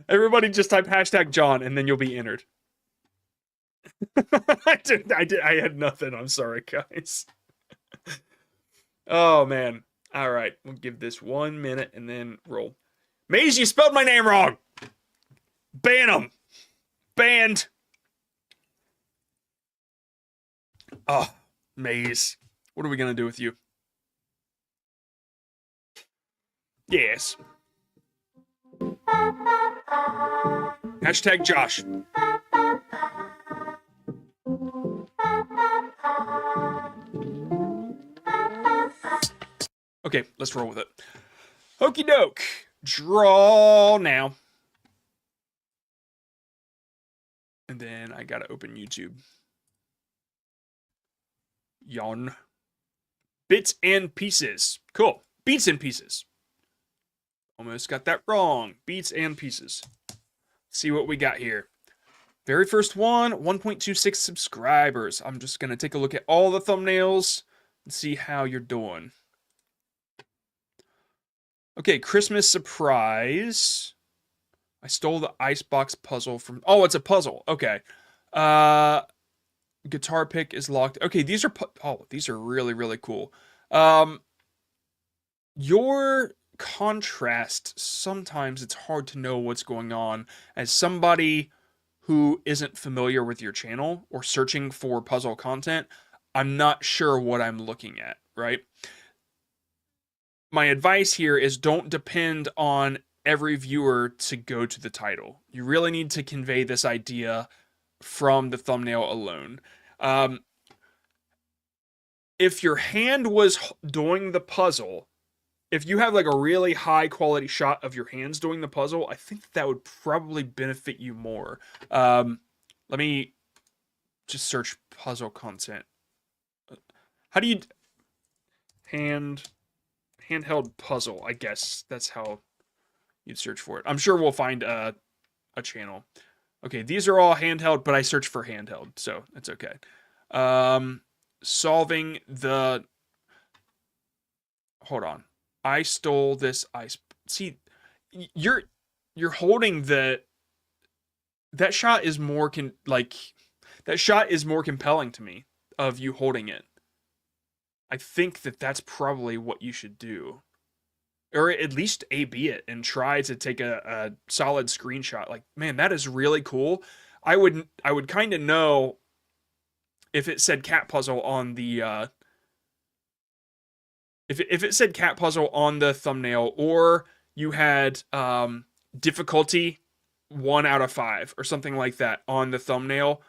Everybody just type hashtag John and then you'll be entered. I had nothing. I'm sorry, guys. Oh, man. All right. We'll give this 1 minute and then roll. Maze, you spelled my name wrong. Ban him. Banned. Oh, Maze. What are we going to do with you? Yes. Hashtag Josh. Okay, let's roll with it. Okie doke. Draw now. And then I gotta open YouTube. Yawn. Bits and pieces. Cool. Beats and pieces. Almost got that wrong. Beats and pieces. See what we got here. Very first one, 1.26 subscribers. I'm just gonna take a look at all the thumbnails and see how you're doing. Okay, Christmas surprise. I stole the icebox puzzle from... Oh, it's a puzzle. Okay. Guitar pick is locked. Okay, these are... Oh, these are really, really cool. Your contrast, sometimes it's hard to know what's going on. As somebody who isn't familiar with your channel or searching for puzzle content, I'm not sure what I'm looking at, right? My advice here is don't depend on every viewer to go to the title. You really need to convey this idea from the thumbnail alone. If your hand was doing the puzzle, if you have like a really high quality shot of your hands doing the puzzle, I think that would probably benefit you more. Let me just search puzzle content. How do you... handheld puzzle, I guess that's how you'd search for it. I'm sure we'll find a channel. Okay, these are all handheld, but I searched for handheld, so it's okay. Solving the... Hold on. I stole this ice... See, you're holding the... That shot is more that shot is more compelling to me of you holding it. I think that that's probably what you should do. Or at least A/B it and try to take a solid screenshot. Like, man, that is really cool. I would kind of know if it said cat puzzle on the if it said cat puzzle on the thumbnail, or you had difficulty 1 out of 5 or something like that on the thumbnail,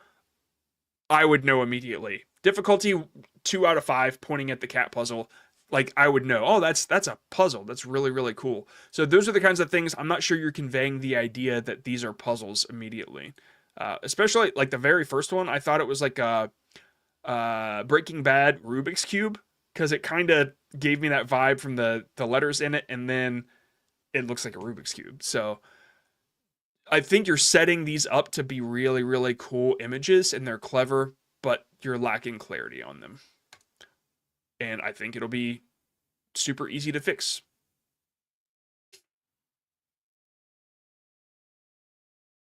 I would know immediately. Difficulty 2 out of 5 pointing at the cat puzzle, like I would know, oh, that's a puzzle. That's really, really cool. So those are the kinds of things. I'm not sure you're conveying the idea that these are puzzles immediately. Especially like the very first one, I thought it was like a Breaking Bad Rubik's Cube, because it kind of gave me that vibe from the letters in it, and then it looks like a Rubik's Cube. So I think you're setting these up to be really, really cool images, and they're clever, but you're lacking clarity on them. And I think it'll be super easy to fix.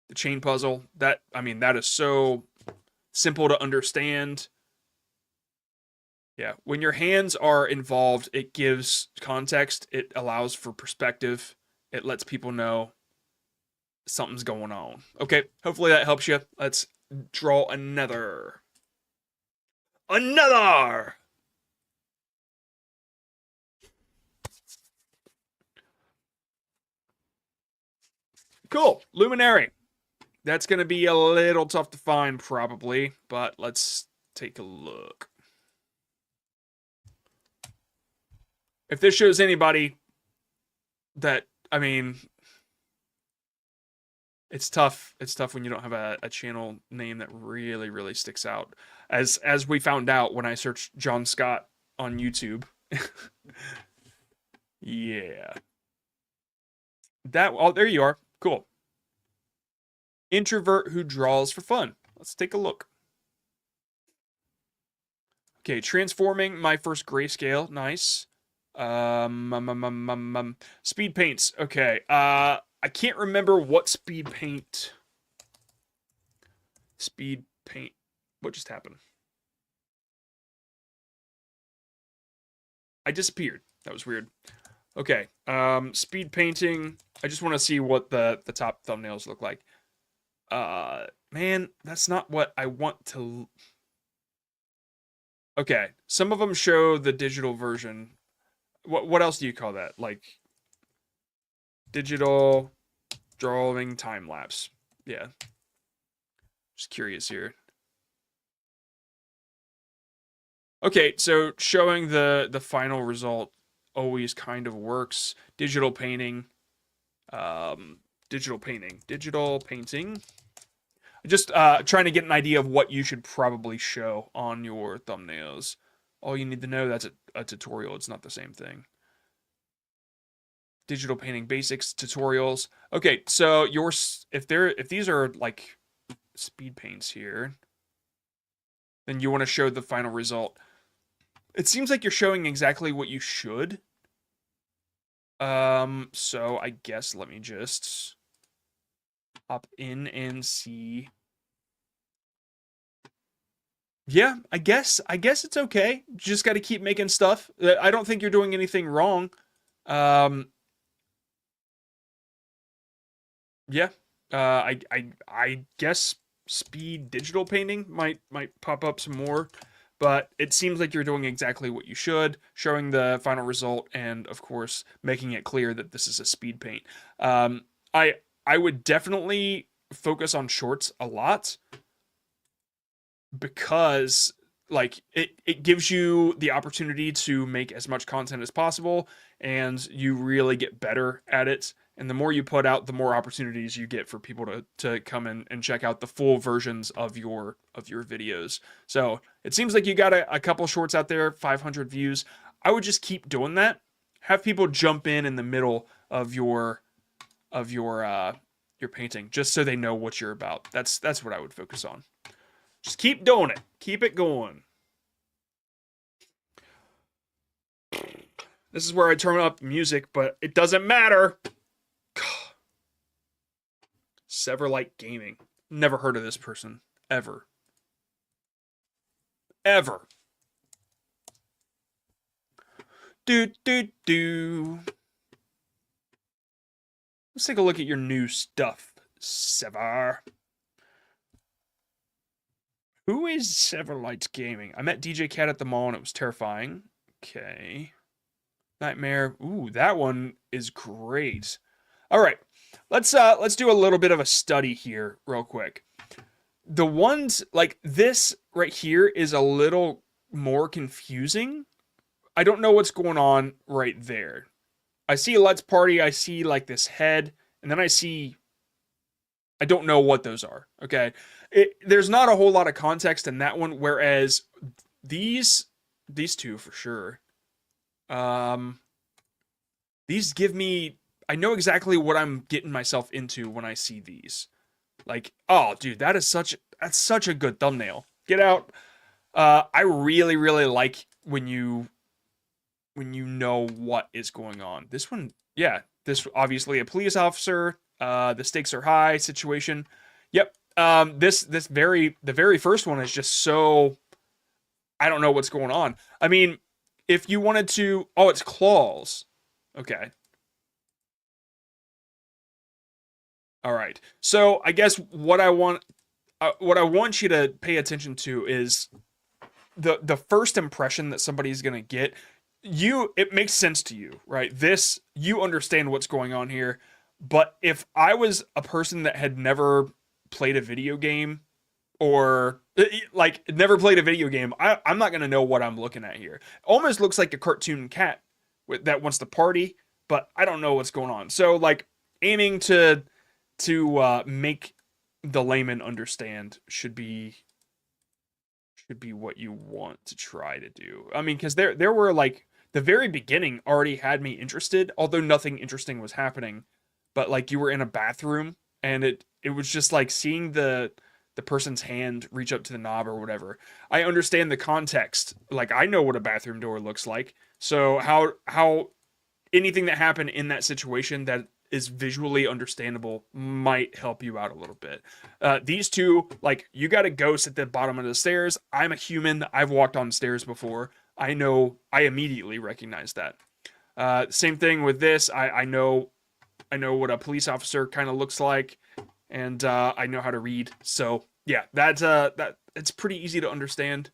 The chain puzzle, that is so simple to understand. Yeah, when your hands are involved, it gives context, it allows for perspective, it lets people know something's going on. Okay, hopefully that helps you. Let's draw another. Cool, Luminary. That's going to be a little tough to find probably, but let's take a look. if this shows anybody that, I mean, it's tough. It's tough when you don't have a channel name that really, really sticks out. As we found out when I searched John Scott on YouTube. Yeah. Oh, there you are. Cool. Introvert who draws for fun. Let's take a look. Okay, transforming my first grayscale. Nice. Speed paints. Okay. I can't remember what speed paint. Speed paint. What just happened? I disappeared. That was weird. Okay. Speed painting. I just want to see what the top thumbnails look like. Man, that's not what I want to. Okay. Some of them show the digital version. What else do you call that? Like digital drawing time lapse. Yeah. Just curious here. Okay, so showing the final result always kind of works. Digital painting. Digital painting. Just trying to get an idea of what you should probably show on your thumbnails. All you need to know, that's a tutorial. It's not the same thing. Digital painting basics tutorials. Okay, so if these are like speed paints here, then you want to show the final result. It seems like you're showing exactly what you should. So I guess let me just hop in and see. Yeah, I guess it's okay. Just got to keep making stuff. I don't think you're doing anything wrong. Yeah. I guess speed digital painting might pop up some more, but it seems like you're doing exactly what you should, showing the final result, and of course making it clear that this is a speed paint. I would definitely focus on shorts a lot, because like it gives you the opportunity to make as much content as possible, and you really get better at it. And the more you put out, the more opportunities you get for people to come in and check out the full versions of your videos. So it seems like you got a couple shorts out there, 500 views. I would just keep doing that. Have people jump in the middle of your painting, just so they know what you're about. That's what I would focus on. Just keep doing it. Keep it going. This is where I turn up music, but it doesn't matter. Severlight Gaming. Never heard of this person. Ever. Ever. Let's take a look at your new stuff, Sever. Who is Severlight Gaming? I met DJ Cat at the mall and it was terrifying. Okay. Nightmare. Ooh, that one is great. All right. Let's do a little bit of a study here real quick. The ones like this right here is a little more confusing. I don't know what's going on right there. I see a Let's Party, I see like this head, and then I don't know what those are, okay? There's not a whole lot of context in that one, whereas these two for sure. These give me, I know exactly what I'm getting myself into when I see these. Like, oh, dude, that's such a good thumbnail. Get out. I really, really like when you know what is going on. This one, yeah, this obviously a police officer. The stakes are high situation. Yep. The very first one is just so, I don't know what's going on. I mean, if you wanted to, oh, it's claws. Okay. All right. So I guess what I want you to pay attention to is the first impression that somebody's going to get. It makes sense to you, right? You understand what's going on here. But if I was a person that had never played a video game, or like never played a video game, I'm not going to know what I'm looking at here. It almost looks like a cartoon cat that wants to party, but I don't know what's going on. So like aiming to make the layman understand should be what you want to try to do. I mean, because there were like the very beginning already had me interested, although nothing interesting was happening. But like you were in a bathroom and it was just like seeing the person's hand reach up to the knob or whatever. I understand the context. Like I know what a bathroom door looks like. So how anything that happened in that situation that is visually understandable might help you out a little bit. These two, like you got a ghost at the bottom of the stairs. I'm a human. I've walked on stairs before. I immediately recognize that. Same thing with this. I know what a police officer kind of looks like, and I know how to read. So yeah, that it's pretty easy to understand.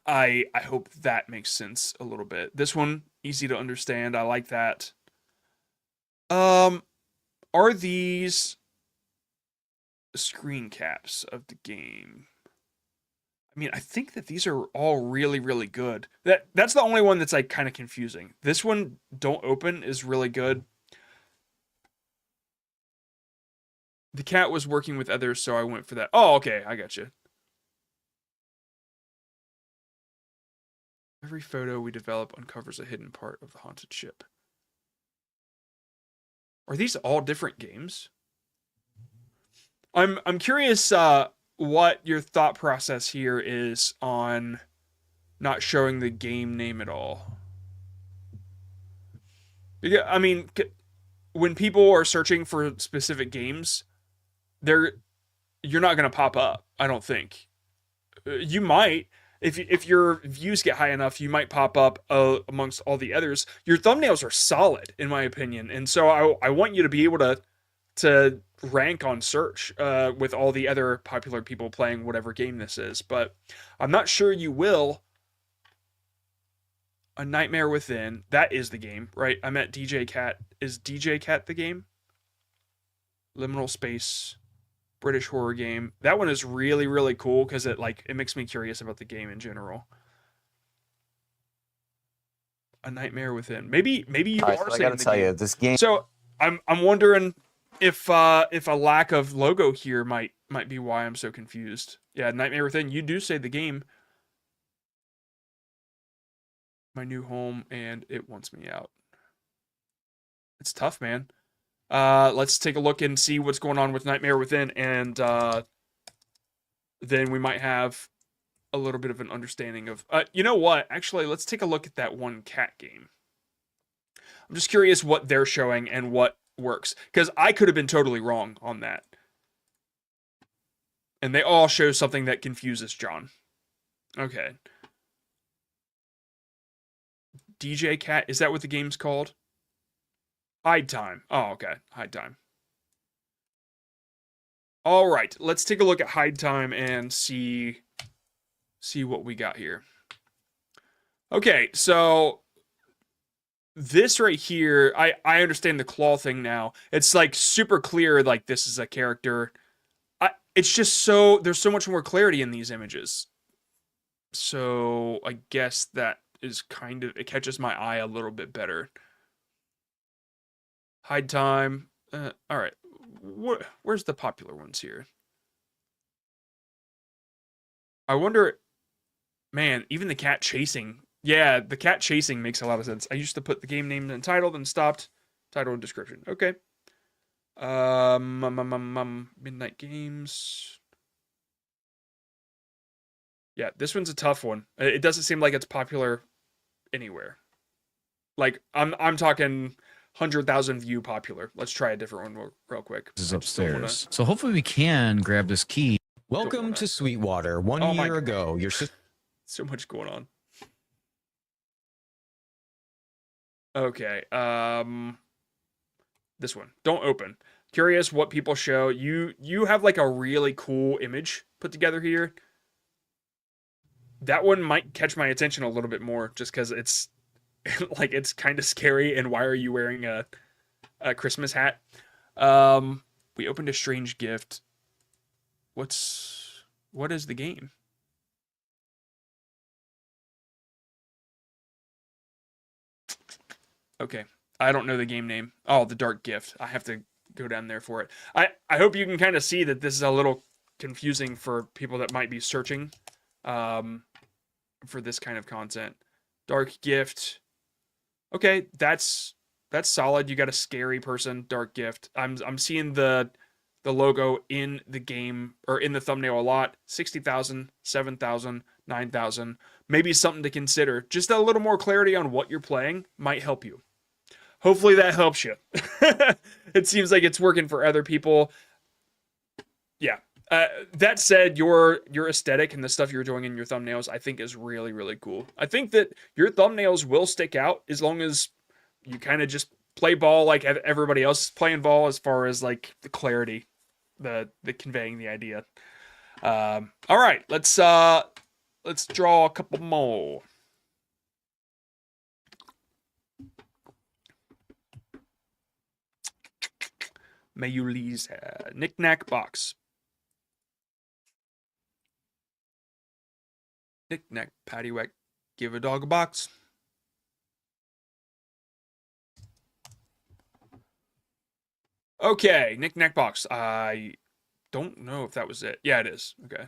I hope that makes sense a little bit. This one, easy to understand. I like that. Are these screen caps of the game? I mean, I think that these are all really, really good. That's the only one that's like kind of confusing. This one, don't open, is really good. The cat was working with others, so I went for that. Oh, okay, I got you. Every photo we develop uncovers a hidden part of the haunted ship. Are these all different games? I'm curious what your thought process here is on not showing the game name at all. Yeah, I mean, when people are searching for specific games, you're not going to pop up, I don't think. You might, if your views get high enough, you might pop up amongst all the others. Your thumbnails are solid, in my opinion, and so I want you to be able to rank on search with all the other popular people playing whatever game this is. But I'm not sure you will. A Nightmare Within, that is the game, right? I met DJ Cat. Is DJ Cat the game? Liminal Space, British horror game. That one is really, really cool because it makes me curious about the game in general. A Nightmare Within. Maybe you All right, are so I saying gotta the tell game. you, this game. So I'm wondering if a lack of logo here might be why I'm so confused. Yeah, Nightmare Within. You do say the game. My new home, and it wants me out. It's tough, man. Let's take a look and see what's going on with Nightmare Within, and then we might have a little bit of an understanding of. You know what? Actually, let's take a look at that one cat game. I'm just curious what they're showing and what works, because I could have been totally wrong on that. And they all show something that confuses John. Okay. DJ Cat, is that what the game's called? Hide Time. Oh, okay. Hide Time. All right, let's take a look at Hide Time and see what we got here. Okay, so this right here, I understand the claw thing now. It's like super clear, like this is a character. It's just there's so much more clarity in these images. So I guess that is it catches my eye a little bit better. Hide Time. All right. Where's the popular ones here? I wonder, man, even the cat chasing. Yeah, the cat chasing makes a lot of sense. I used to put the game name and title, then stopped. Title and description. Okay. Midnight Games. Yeah, this one's a tough one. It doesn't seem like it's popular anywhere. Like I'm talking 100,000 view popular. Let's try a different one real quick. Is upstairs. So hopefully we can grab this key. Welcome to Sweetwater. One year ago, your sister. So much going on. Okay. This one. Don't open. Curious what people show. You have like a really cool image put together here. That one might catch my attention a little bit more just because it's like it's kind of scary. And why are you wearing a Christmas hat? We opened a strange gift. What is the game? Okay. I don't know the game name. Oh, the Dark Gift. I have to go down there for it. I hope you can kind of see that this is a little confusing for people that might be searching for this kind of content. Dark Gift. Okay, that's solid. You got a scary person, Dark Gift. I'm seeing the logo in the game or in the thumbnail a lot. 60,000, 7,000, 9,000. Maybe something to consider. Just a little more clarity on what you're playing might help you. Hopefully that helps you. It seems like it's working for other people. Yeah. That said, your aesthetic and the stuff you're doing in your thumbnails, I think is really, really cool. I think that your thumbnails will stick out as long as you kind of just play ball like everybody else is playing ball as far as like the clarity, the conveying the idea. All right, let's draw a couple more. May you please knick-knack box. Knick-knack paddywhack, give a dog a box. Okay, knick-knack box. I don't know if that was it. Yeah, it is. Okay.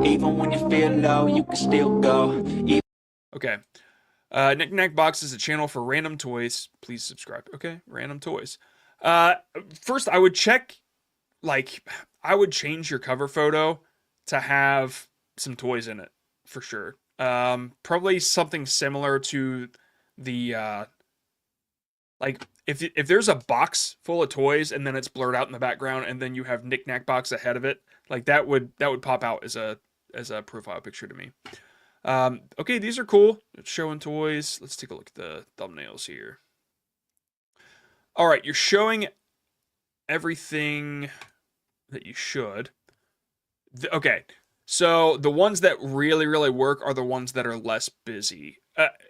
Even when you feel low, you can still go. Okay. Knick-knack box is a channel for random toys. Please subscribe. Okay, random toys. First, I would check, like, I would change your cover photo to have some toys in it, for sure. Probably something similar to the, like, if there's a box full of toys and then it's blurred out in the background and then you have knick-knack box ahead of it, like, that would pop out as a profile picture to me. Okay, these are cool. It's showing toys. Let's take a look at the thumbnails here. All right, you're showing everything that you should. Okay, so the ones that really, really work are the ones that are less busy.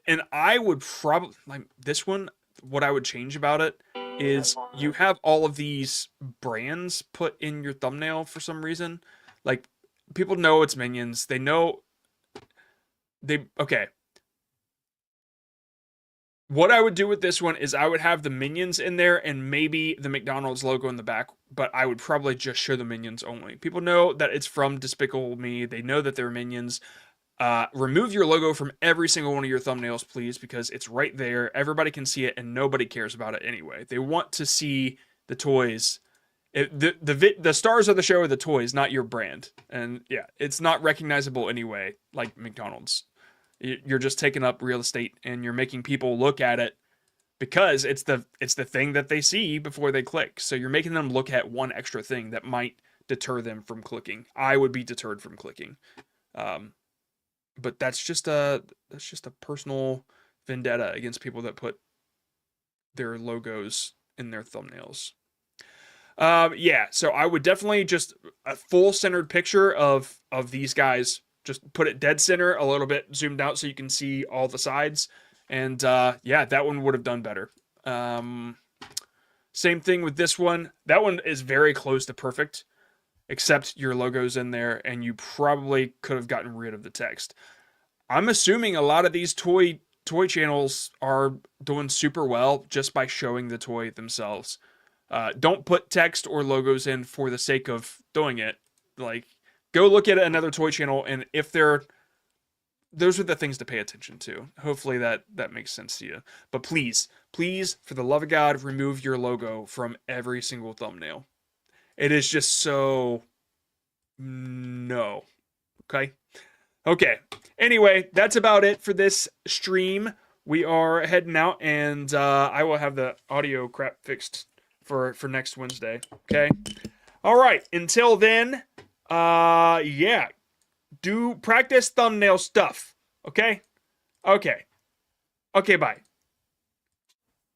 And I would probably, like this one, what I would change about it is you have all of these brands put in your thumbnail for some reason. Like, people know it's Minions. They know... Okay. What I would do with this one is I would have the Minions in there and maybe the McDonald's logo in the back, but I would probably just show the Minions only. People know that it's from Despicable Me. They know that they're Minions. Remove your logo from every single one of your thumbnails, please, because it's right there. Everybody can see it and nobody cares about it anyway. They want to see the toys. The stars of the show are the toys, not your brand. And yeah, it's not recognizable anyway, like McDonald's. You're just taking up real estate and you're making people look at it because it's the thing that they see before they click. So you're making them look at one extra thing that might deter them from clicking. I would be deterred from clicking. But that's just a personal vendetta against people that put their logos in their thumbnails. Yeah, so I would definitely just a full centered picture of these guys. Just put it dead center, a little bit zoomed out so you can see all the sides. And yeah, that one would have done better. Same thing with this one. That one is very close to perfect, except your logo's in there, and you probably could have gotten rid of the text. I'm assuming a lot of these toy channels are doing super well just by showing the toy themselves. Don't put text or logos in for the sake of doing it. Like, go look at another toy channel, and if those are the things to pay attention to. Hopefully that makes sense to you. But please, for the love of God, remove your logo from every single thumbnail. It is just so... no. Okay. Anyway, that's about it for this stream. We are heading out, and I will have the audio crap fixed for next Wednesday. Okay? All right. Until then... yeah. Do practice thumbnail stuff. Okay? Okay, bye.